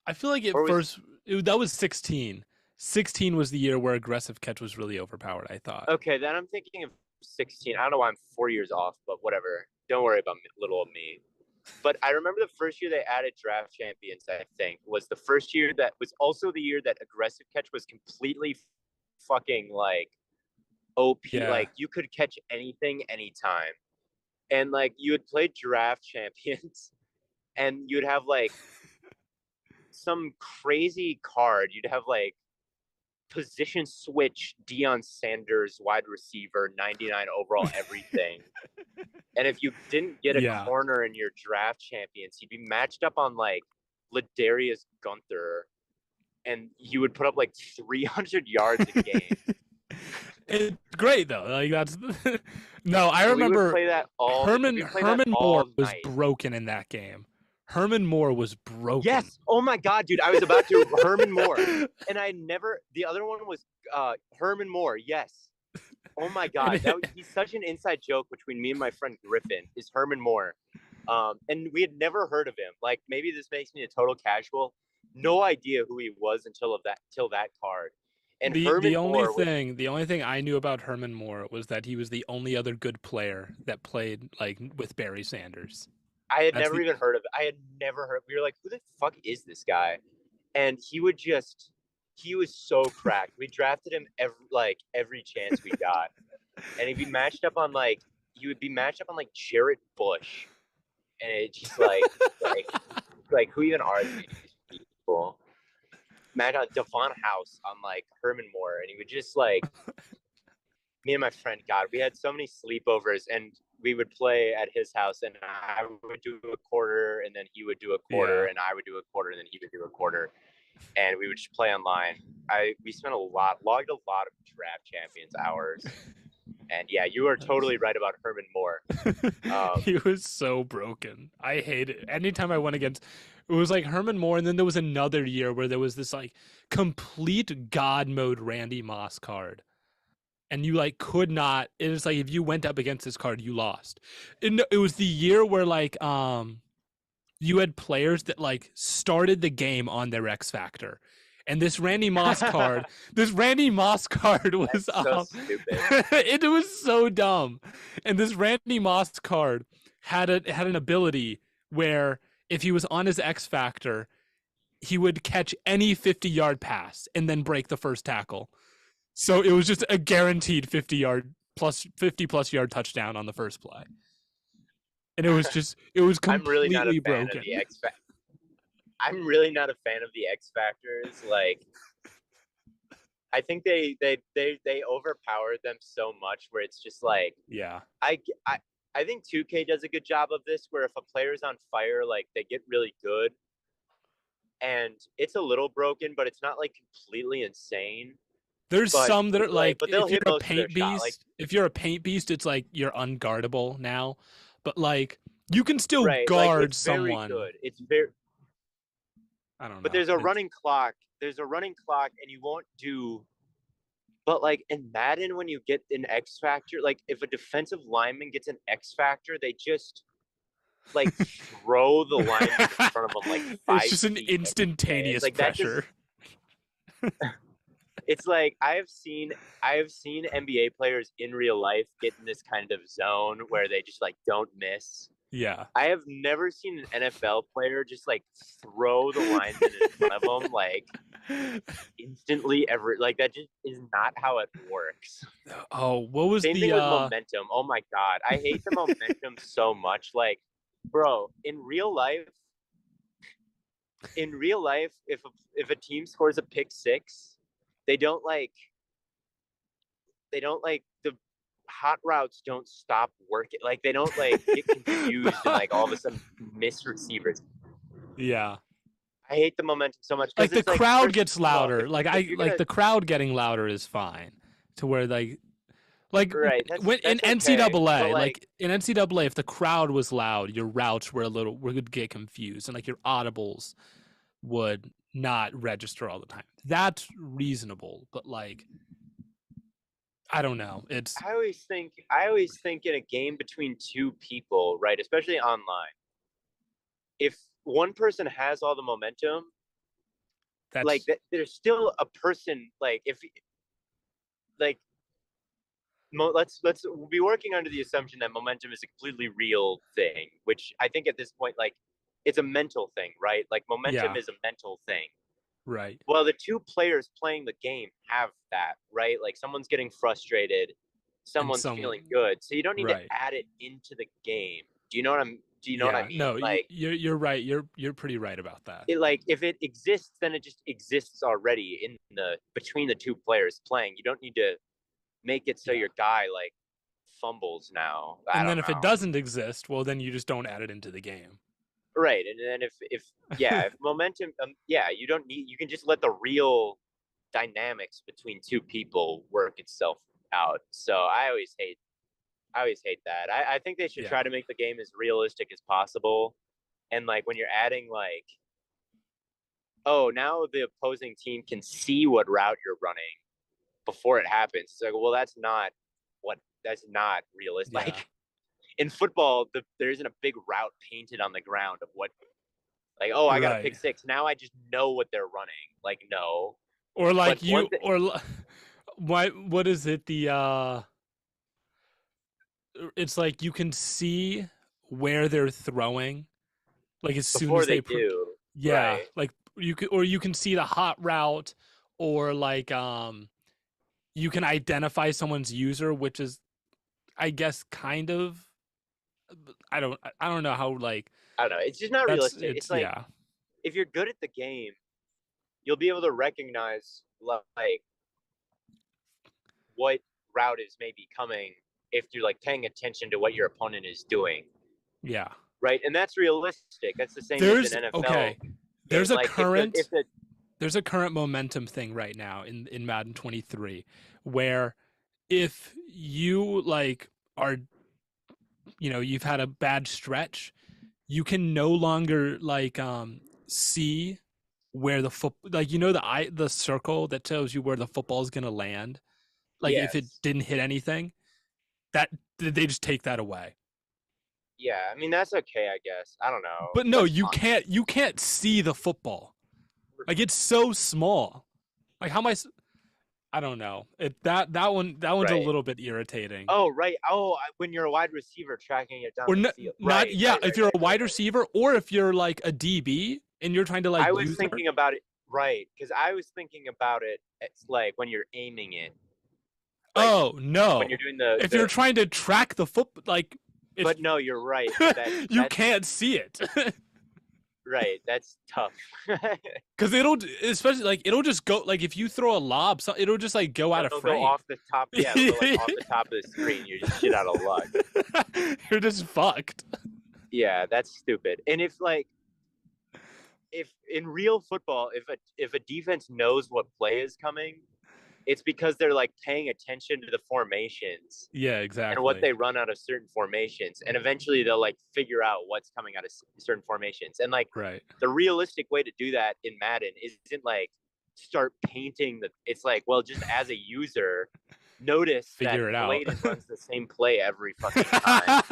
I feel like that was 16. 16 was the year where aggressive catch was really overpowered, I thought. okay, then I'm thinking of 16. I don't know why I'm 4 years off, but whatever. Don't worry about little old me. But I remember the first year they added Draft Champions, I think, was the first year that was also the year that aggressive catch was completely fucking like OP. Yeah. Like you could catch anything anytime. And like you would play Draft Champions and you'd have like some crazy card. You'd have like position switch Deion Sanders, wide receiver, 99 overall, everything. And if you didn't get a corner in your Draft Champions, you'd be matched up on like Ladarius Gunther, and you would put up like 300 yards a game. It's great though. Like that's no. I remember play that all. Herman Moore was broken in that game. Herman Moore was broken. Yes. Oh my god, dude! I was about to Herman Moore, and I never. The other one was Herman Moore. Yes. Oh my god, he's such an inside joke between me and my friend Griffin. Is Herman Moore, and we had never heard of him. Like maybe this makes me a total casual. No idea who he was until that card. And the only thing I knew about Herman Moore was that he was the only other good player that played like with Barry Sanders. I had never even heard of it. I had never heard. We were like, who the fuck is this guy? And he was so cracked. We drafted him every chance we got. And he would be matched up on like Jarrett Bush. And it's just like who even are these people? Matt Devon House on like Herman Moore, and he would just like me and my friend. God, we had so many sleepovers, and we would play at his house, and I would do a quarter, and then he would do a quarter, and I would do a quarter, and then he would do a quarter, and we would just play online. We spent logged a lot of Draft Champions hours. And yeah, you are totally right about Herman Moore. He was so broken. I hate it. Anytime I went against, it was like Herman Moore, and then there was another year where there was this like complete God mode Randy Moss card, and you like could not. It was like if you went up against this card, you lost. It was the year where like you had players that like started the game on their X Factor. And this Randy Moss card was so stupid. It was so dumb. And this Randy Moss card had an ability where if he was on his X Factor, he would catch any 50-yard pass and then break the first tackle. So it was just a guaranteed 50-yard plus 50+ yard touchdown on the first play. And it was I'm really not a completely fan of broken. the X Factor. I'm really not a fan of the X Factors. Like, I think they overpowered them so much where it's just like Yeah. I I think 2K does a good job of this where if a player's on fire, like they get really good and it's a little broken, but it's not like completely insane. There's But some that are like, they'll if you're hit a most of their paint shot. Like, beast, it's like you're unguardable now. But like you can still right, like guard it's very someone. good. It's very, I don't but know. there's a running clock. There's a running clock, and you won't do. But like in Madden, when you get an X factor, like if a defensive lineman gets an X factor, they just like throw the lineman in front of them like It's 5 just an feet. instantaneous Like that just pressure. it's like I have seen NBA players in real life get in this kind of zone where they just like don't miss. Yeah. I have never seen an NFL player just like throw the lineman in front of them like instantly ever. Like that just is not how it works. Oh, what was Same the thing with momentum. Oh my god, I hate the momentum so much. Like, bro, in real life, if a team scores a pick six, they don't like the hot routes don't stop working. Like they don't like get confused and like all of a sudden miss receivers. Yeah. I hate the momentum so much Like because the it's like crowd first gets of all, louder. if you're gonna the crowd getting louder is fine. To where like right, when in that's okay, but NCAA, like like in NCAA, if the crowd was loud, your routes would get confused, and like your audibles would not register all the time. That's reasonable, but like I don't know. It's I always think in a game between two people, right, especially online, if one person has all the momentum, like that's there's still a person like if like let's be working under the assumption that momentum is a completely real thing, which I think at this point like it's a mental thing, right? Like momentum yeah, is a mental thing. right. Well, the two players playing the game have that, right? Like someone's getting frustrated, And someone's some feeling good. So you don't need to right. add it into the game. Do you know what I Yeah, mean? no, Like you're right. You're pretty right about that. it like if it exists, then it just exists already in the between the two players playing. You don't need to make it so Yeah. your guy like fumbles now. I And don't then if it know. doesn't exist, well, then you just don't add it into the game. Right. And then if momentum, yeah, you can just let the real dynamics between two people work itself out. So I always hate that. I think they should try Yeah. to make the game as realistic as possible. And like when you're adding like, oh, now the opposing team can see what route you're running before it happens. It's like, well, that's not realistic. Yeah. Like in football, there isn't a big route painted on the ground of what, like, oh, I got a Right. pick six. Now I just know what they're running. Like, no. Or But like one you thing, or what is it it's like you can see where they're throwing like as soon before as they they do, yeah, right? like you can see the hot route or like you can identify someone's user, which is I guess kind of I don't know how like I don't know. It's just not realistic. it's It's like yeah. if you're good at the game, you'll be able to recognize like what route is maybe coming if you're like paying attention to what your opponent is doing, Yeah. right? And that's realistic. That's the same as There's an NFL okay. game. There's a Like if current the there's a current momentum thing right now in Madden 23 where if you like are you've had a bad stretch, you can no longer like see where the foot like the circle that tells you where the football is going to land, like if it yes, didn't hit anything, that they just take that away. yeah, I mean that's okay, I guess. I don't know. But no, That's fine. you can't see the football. Like it's so small. Like how am I don't know. That one's a Right. little bit irritating. Oh, right. Oh, when you're a wide receiver tracking it down Or the not, field. not Right, yeah, right, if right, you're right, a right, wide right. receiver or if you're like a DB and you're trying to like I was use her. thinking about it, right, because I was thinking about it. It's like when you're aiming it. Like Oh when no! you're doing If you're the trying to track the foot, like, if but no, you're right. you That's can't see it, right. That's tough. because especially like it'll just go like if you throw a lob, so it'll just like go out of It'll go frame. off the top. Yeah, it'll go like off the top of the screen. You're just shit out of luck. You're just fucked. Yeah, that's stupid. And if in real football, if a defense knows what play is coming, it's because they're like paying attention to the formations Yeah, and what exactly. they run out of certain formations, and eventually they'll like figure out what's coming out of certain formations. And like Right. the realistic way to do that in Madden isn't like start painting the. It's like, well, just as a user, notice that Figure it out. Blaiden runs the same play every fucking time,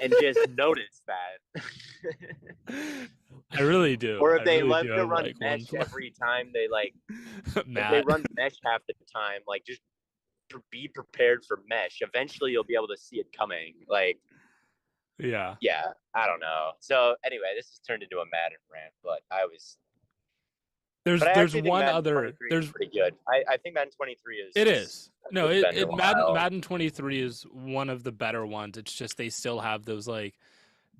and just notice that. I really do. Or if I they really love do to have, run like, mesh one every time they like, if they Matt. run mesh half the time, like just be prepared for mesh. Eventually, you'll be able to see it coming. Like, Yeah. yeah, I don't know. So anyway, this has turned into a Madden rant, but I There's actually think one Madden other 23 is there's pretty good. I think Madden 23 it is is. No, it's been a while. Madden 23 is one of the better ones. It's just they still have those like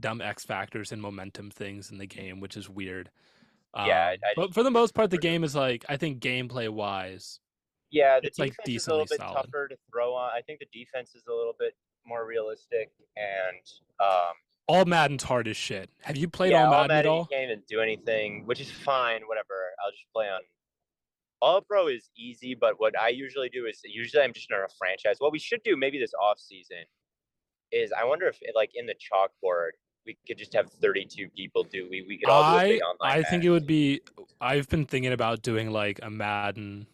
dumb X factors and momentum things in the game, which is weird. Yeah, I But just for the most part, the game is like I think gameplay wise, yeah, the it's like defense is a decently little bit solid. tougher to throw on. I think the defense is a little bit more realistic, and All Madden's hard as shit. Have you played yeah, All all Madden at Madden you all? can't even do anything, which is fine. Whatever, I'll just play on. All Pro is easy, but what I usually do is usually I'm just in a franchise. What we should do maybe this off season is I wonder if like in the chalkboard we could just have 32 people do. We could all do a big online I think it would match. be. I've been thinking about doing like a Madden,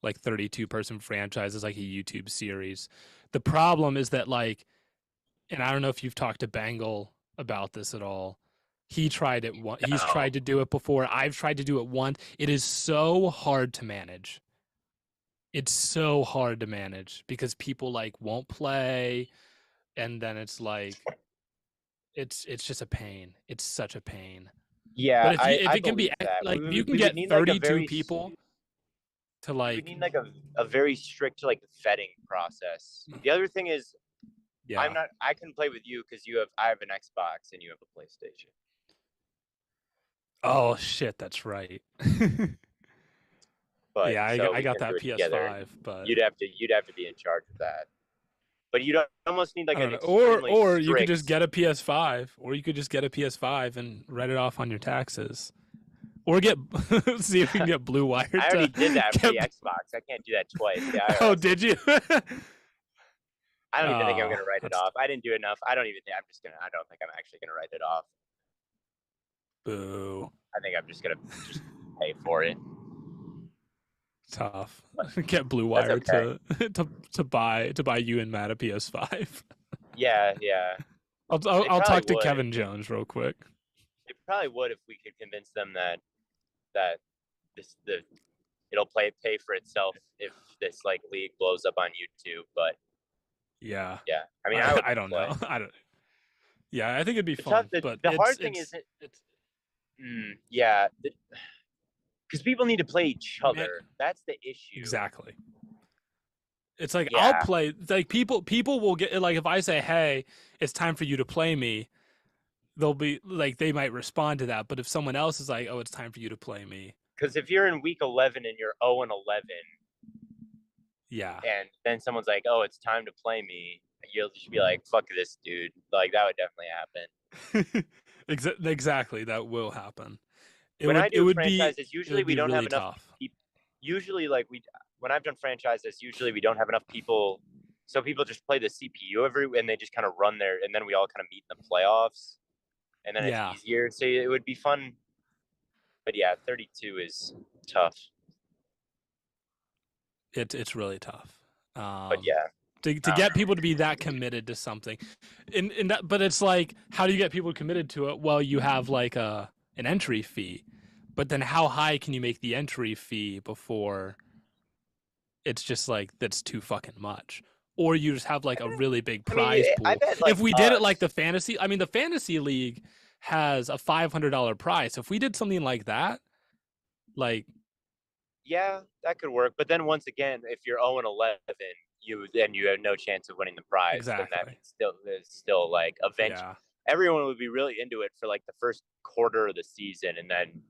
like 32 person franchise as like a YouTube series. The problem is that like, and I don't know if you've talked to Bangle about this at all. He tried it one. He's No. tried to do it before. I've tried to do it once. It is so hard to manage. It's so hard to manage because people like won't play, and then it's like it's just a pain. It's such a pain. But Yeah, if I it can be believe that. like if you can We would get need like a 32 very people to we would like, need like a very strict like vetting process. The other thing is yeah. I can play with you because I have an Xbox and you have a PlayStation. Oh shit, that's right. But Yeah, so I we got can do that it together. PS5, but You'd have to be in charge of that. But you'd almost need like I don't an know. extremely Or you could just strict. get a PS5, or you could just get a PS5 and write it off on your taxes, or get see if you can get Blue Wire I to already did that for get. the Xbox. I can't do that twice. The Oh, IRS. did you? I don't even think I'm Oh, gonna write it that's off. I didn't do enough. I don't even think I'm just gonna. I don't think I'm actually gonna write it off. boo. I think I'm just gonna just pay for it. Tough. Get Blue That's Wire okay. to buy you and Matt a PS5. Yeah, yeah. I'll probably talk to would. Kevin Jones real quick. They probably would if we could convince them that it'll pay for itself if this like league blows up on YouTube. But Yeah, yeah, I mean, I would I don't play. know. I don't. Yeah, I think it'd be The fun, but the hard thing is yeah, because people need to play each man, other. That's the issue. exactly. It's like I'll Yeah, play. Like people will get like if I say, "Hey, it's time for you to play me," they'll be like they might respond to that. But if someone else is like, "Oh, it's time for you to play me," because if you're in week 11 and you're 0-11, yeah, and then someone's like, "Oh, it's time to play me," you'll just be like, "Fuck this dude." Like that would definitely happen. exactly, that will happen. When I do franchises, It usually would we be don't have really enough tough. people. Usually, like when I've done franchises, usually we don't have enough people, so people just play the CPU and they just kind of run there, and then we all kind of meet in the playoffs, and then Yeah, it's easier. So it would be fun, but yeah, 32 is tough. it's really tough. But yeah, To get people to be that committed to something, in that, but it's like, how do you get people committed to it? Well, you have like an entry fee, but then how high can you make the entry fee before it's just like that's too fucking much? Or you just have like a really big I mean, prize I pool. bet like If we did it like the fantasy, I mean, the fantasy league has a $500 prize. So if we did something like that, like Yeah, that could work. But then once again, if you're 0-11, you have no chance of winning the prize. Then that Exactly. means there's still like Yeah. everyone would be really into it for like the first quarter of the season, and then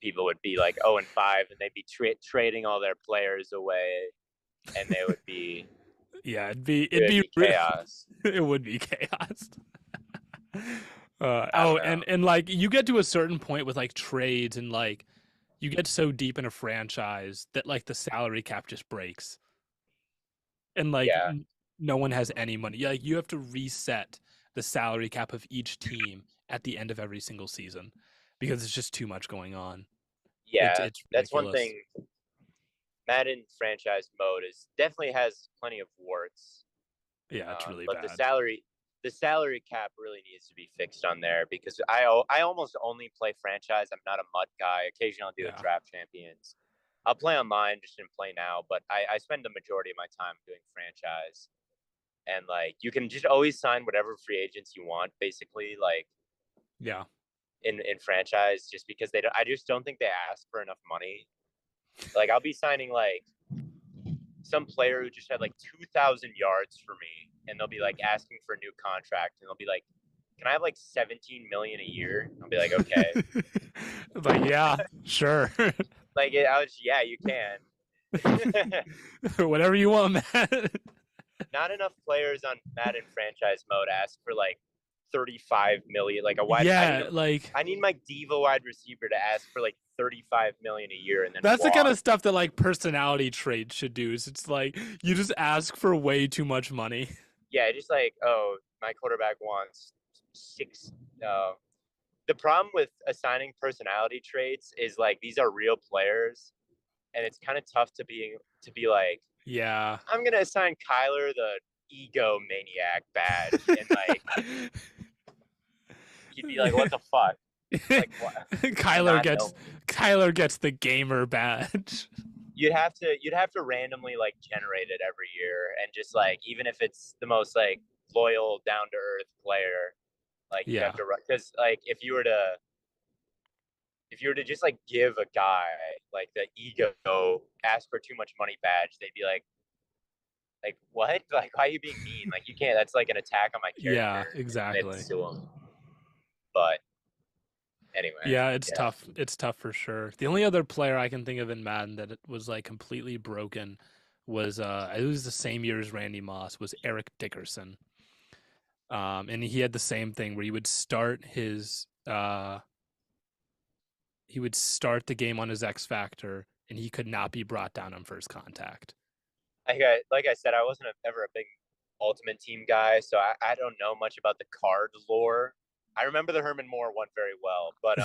people would be like 0-5, and they'd be trading all their players away, and they would be Yeah, it would be chaos. it would be chaos. I don't know. And like you get to a certain point with like trades and like you get so deep in a franchise that like the salary cap just breaks and like Yeah, no one has any money. Like you have to reset the salary cap of each team at the end of every single season because it's just too much going on. yeah, It's that's one ridiculous. thing. Madden franchise mode is definitely has plenty of warts. Yeah, it's really But bad. the salary cap really needs to be fixed on there because I almost only play franchise. I'm not a mud guy. Occasionally I'll do a Yeah. draft champions. I'll play online, just didn't play now, but I spend the majority of my time doing franchise. And like you can just always sign whatever free agents you want, basically, like Yeah. in franchise, just because I just don't think they ask for enough money. Like I'll be signing like some player who just had like 2,000 yards for me, and they'll be like asking for a new contract, and they'll be like, "Can I have like 17 million a year?" I'll be like, "Okay." Like, yeah, sure. Like yeah, you can. Whatever you want, man. Not enough players on Madden franchise mode ask for like 35 million, like a wide. Yeah, like I need my diva wide receiver to ask for like 35 million a year and then that's the kind walk. of stuff that like personality traits should do. Is it's like you just ask for way too much money. Yeah, just like, oh, my quarterback wants six. The problem with assigning personality traits is like these are real players, and it's kind of tough to be like, Yeah. I'm gonna assign Kyler the ego maniac badge, and like he'd be like, what the fuck? Like what? Kyler Not gets know. Kyler gets the gamer badge. You'd have to randomly like generate it every year, and just like even if it's the most like loyal, down to earth player, like you'd have Yeah. to run because like if you were to just like give a guy like the ego ask for too much money badge, they'd be like what? Like why are you being mean? Like you can't. That's like an attack on my Yeah, character, and they'd exactly. sue him. But anyway, Yeah, it's yeah. tough. It's tough for sure. The only other player I can think of in Madden that it was like completely broken was it was the same year as Randy Moss was Eric Dickerson. And he had the same thing where he would start the game on his X Factor and he could not be brought down on first contact. Like I said, I wasn't ever a big Ultimate Team guy, so I don't know much about the card lore. I remember the Herman Moore one very well, but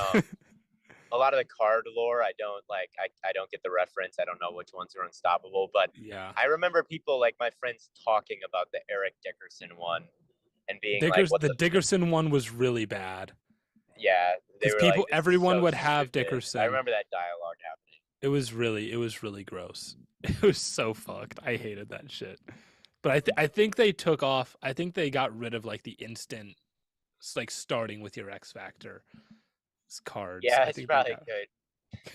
a lot of the card lore I don't like. I don't get the reference. I don't know which ones are unstoppable, but Yeah. I remember people like my friends talking about the Eric Dickerson one and being like, "What The the Dickerson one was really bad yeah?" They because were like, people "This is everyone so would have stupid." I Dickerson. remember that dialogue happening. It was really gross. It was so fucked. I hated that shit. But I think they took off. I think they got rid of like the instant like starting with your X Factor cards. Yeah, it's probably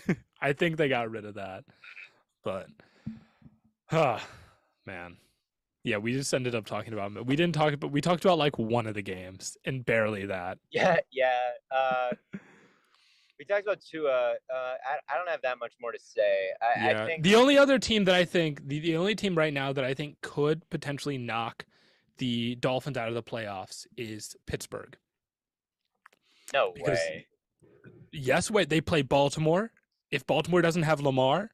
good. I think they got rid of that. But huh, man. Yeah, we just ended up talking about we didn't talk about we talked about like one of the games and barely that. Yeah, yeah. We talked about Tua. I don't have that much more to say. I Yeah. think The only other team that I think the only team right now that I think could potentially knock the Dolphins out of the playoffs is Pittsburgh. no Because way. yes, wait, they play Baltimore. If Baltimore doesn't have Lamar,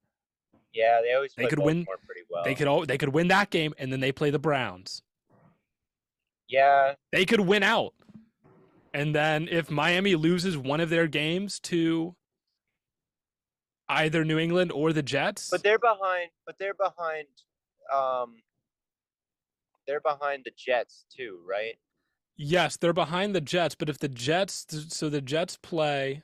Yeah, they always they play could win. Baltimore pretty well. They could win that game, and then they play the Browns. Yeah, They could win out, and then if Miami loses one of their games to either New England or the Jets, but they're behind. Um, they're behind the Jets too, right? yes, they're behind the Jets. But if the Jets play.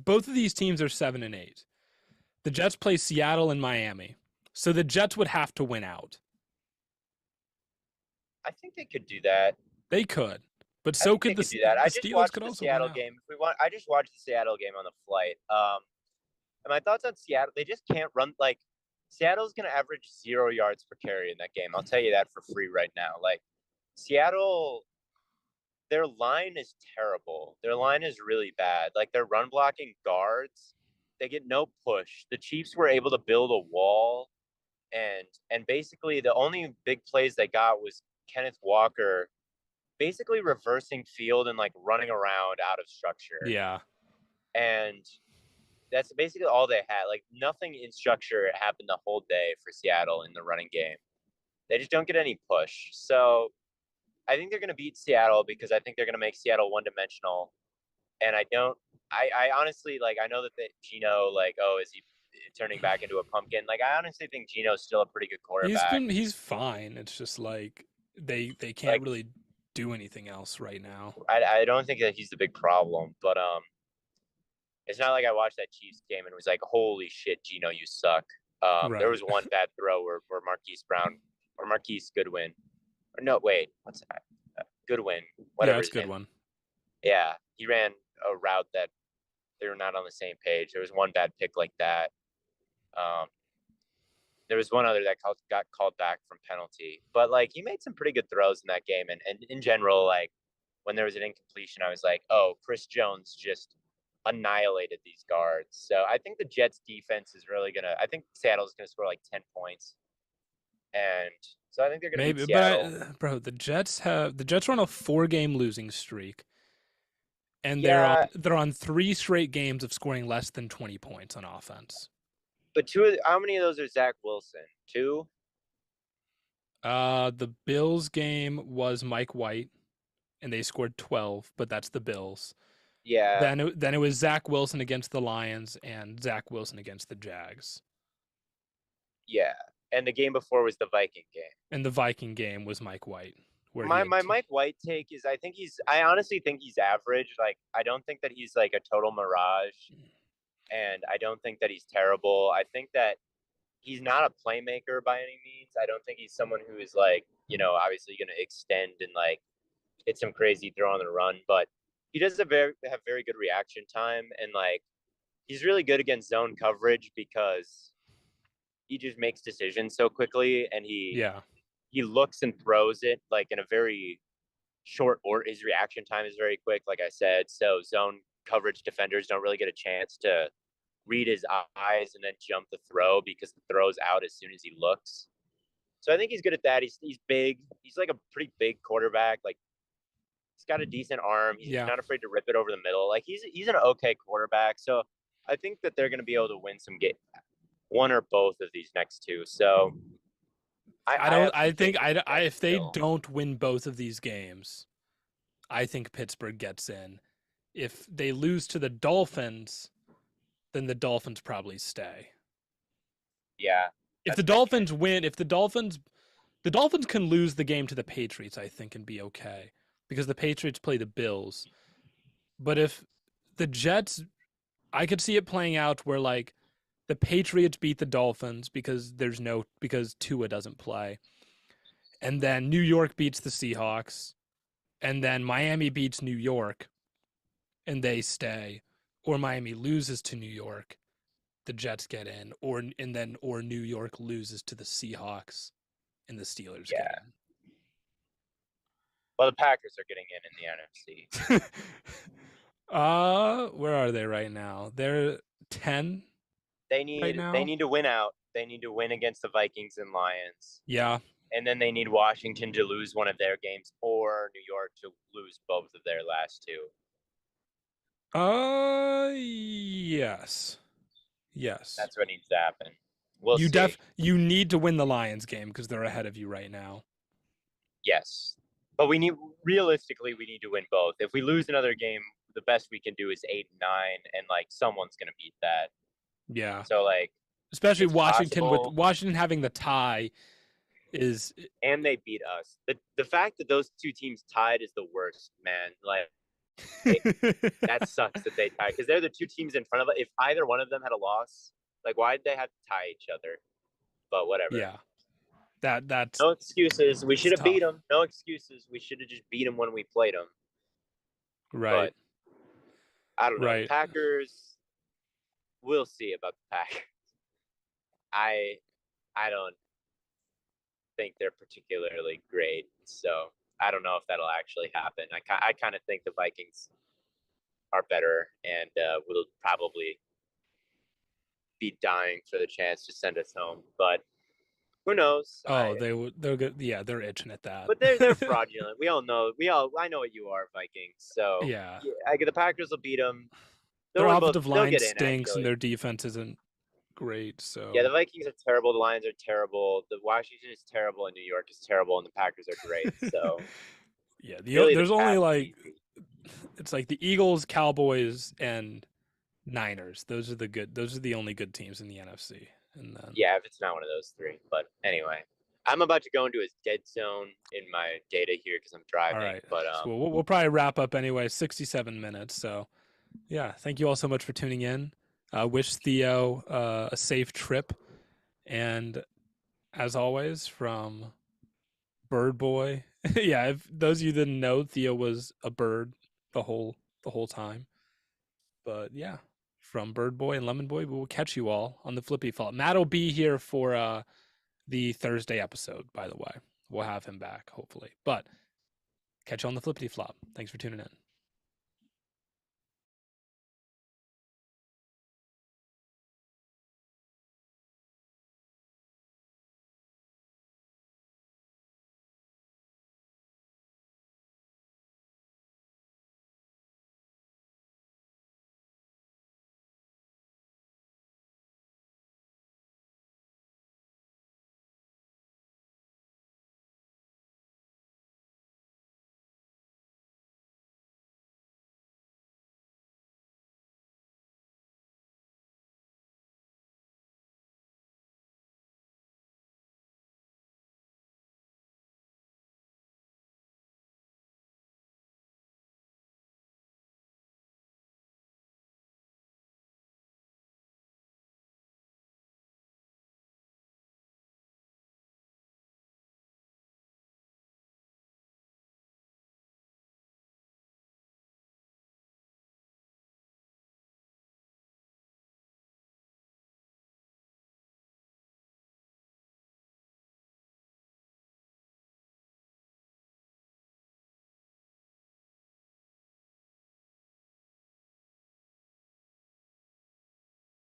Both of these teams are 7-8. The Jets play Seattle and Miami, so the Jets would have to win out. I think they could do that. They could. But I so think they could could do that. I the just Steelers watched could the also win Seattle out. game. If we want, I just watched the Seattle game on the flight. And my thoughts on Seattle, they just can't run. Like, Seattle's going to average 0 yards per carry in that game. I'll tell you that for free right now. Like, Seattle, their line is terrible. Their line is really bad. Like, their run blocking guards, they get no push. The Chiefs were able to build a wall, and basically the only big plays they got was Kenneth Walker basically reversing field and like running around out of structure. Yeah. And that's basically all they had. Like, nothing in structure happened the whole day for Seattle in the running game. They just don't get any push. So I think they're going to beat Seattle because I think they're going to make Seattle one dimensional. And I honestly, like, I know that Gino, like, oh, is he turning back into a pumpkin? Like, I honestly think Gino's still a pretty good quarterback. He's fine. It's just like they can't Like, really do anything else right now. I don't think that he's the big problem, but it's not like I watched that Chiefs game and was like, holy shit, Gino, you suck. There Right. was one bad throw where Marquise Brown or Marquise Goodwin, or no, wait, what's that? Goodwin, Yeah, whatever it's a his good name. one. Yeah, he ran a route that they were not on the same page. There was one bad pick like that. Um, there was one other that got called back from penalty, but like he made some pretty good throws in that game. And in general, like when there was an incompletion, I was like, oh, Chris Jones just annihilated these guards. So I think the Jets defense is really I think Seattle's gonna score like 10 points. And so I think they're gonna beat Maybe, but Seattle. bro, the Jets are on a 4-game losing streak, and Yeah, they're on 3 straight games of scoring less than 20 points on offense. but how many of those are Zach Wilson? Two? The Bills game was Mike White, and they scored 12, but that's the Bills. Yeah, Then it was Zach Wilson against the Lions and Zach Wilson against the Jags. yeah. And the game before was the Viking game. And the Viking game was Mike White, where he My had Mike White take is I honestly think he's average. Like, I don't think that he's like a total mirage, and I don't think that he's terrible. I think that he's not a playmaker by any means. I don't think he's someone who is like, obviously going to extend and like hit some crazy throw on the run, but he does have very good reaction time, and like he's really good against zone coverage because he just makes decisions so quickly, and yeah. he looks and throws it like in a very short order. His reaction time is very quick, like I said. So zone coverage defenders don't really get a chance to read his eyes and then jump the throw because the throw's out as soon as he looks. So I think he's good at that. He's big. He's like a pretty big quarterback. Like, he's got a decent arm. He's Yeah. not afraid to rip it over the middle. Like, he's an okay quarterback. So I think that they're going to be able to win some game, one or both of these next two. So I I don't have some I think faith in the Jets if they still. don't win both of these games, I think Pittsburgh gets in. If they lose to the Dolphins, then the Dolphins probably stay. Yeah, If the that's makes Dolphins sense. win, if the Dolphins can lose the game to the Patriots, I think, and be okay because the Patriots play the Bills. But if the Jets, I could see it playing out where like the Patriots beat the Dolphins because Tua doesn't play, and then New York beats the Seahawks, and then Miami beats New York, and they stay, or Miami loses to New York, the Jets get in, or New York loses to the Seahawks, and the Steelers get Yeah. in. Well, the Packers are getting in the NFC. Where are they right now? They're 10 They right need they now. need to win out. They need to win against the Vikings and Lions. Yeah. And then they need Washington to lose one of their games or New York to lose both of their last two. Yes. Yes. That's what needs to happen. We'll see. You need to win the Lions game because they're ahead of you right now. Yes. But realistically we need to win both. If we lose another game, the best we can do is 8-9, and like someone's gonna beat that. Yeah. So like Especially it's Washington with possible. Washington having the tie is And they beat us. The fact that those two teams tied is the worst, man. Like, that sucks that they tied because they're the two teams in front of it. If either one of them had a loss, like, why did they have to tie each other? But whatever. yeah. That's No excuses. We should it's have beat tough. them. No excuses. We should have just beat them when we played them. Right. But I don't know. The Right. Packers, we'll see about the Packers. I I don't think they're particularly great, so I don't know if that'll actually happen. I kind of think the Vikings are better and will probably be dying for the chance to send us home. But who knows? Oh, they're good. Yeah, they're itching at that. But they're fraudulent. We all know. I know what you are, Vikings. So Yeah. yeah, the Packers will beat them. They'll Their win both. offensive They'll line get in stinks and actually. their defense isn't great, Yeah, the so Vikings are terrible. The Lions are terrible. The Washington is terrible, and New York is terrible, and the Packers are great. So yeah, really, the there's only path is like easy. it's like the Eagles, Cowboys, and Niners. Those are the only good teams in the NFC. And then Yeah, if it's not one of those three. But anyway, I'm about to go into a dead zone in my data here because I'm all driving. right. But So we'll probably wrap up anyway, 67 minutes. So yeah, thank you all so much for tuning in. Wish Theo a safe trip. And as always, from Bird Boy. Yeah, if those of you didn't know, Theo was a bird the whole time. But yeah, from Bird Boy and Lemon Boy, we will catch you all on the Flippy Flop. Matt will be here for the Thursday episode, by the way. We'll have him back, hopefully. But catch you on the Flippity Flop. Thanks for tuning in.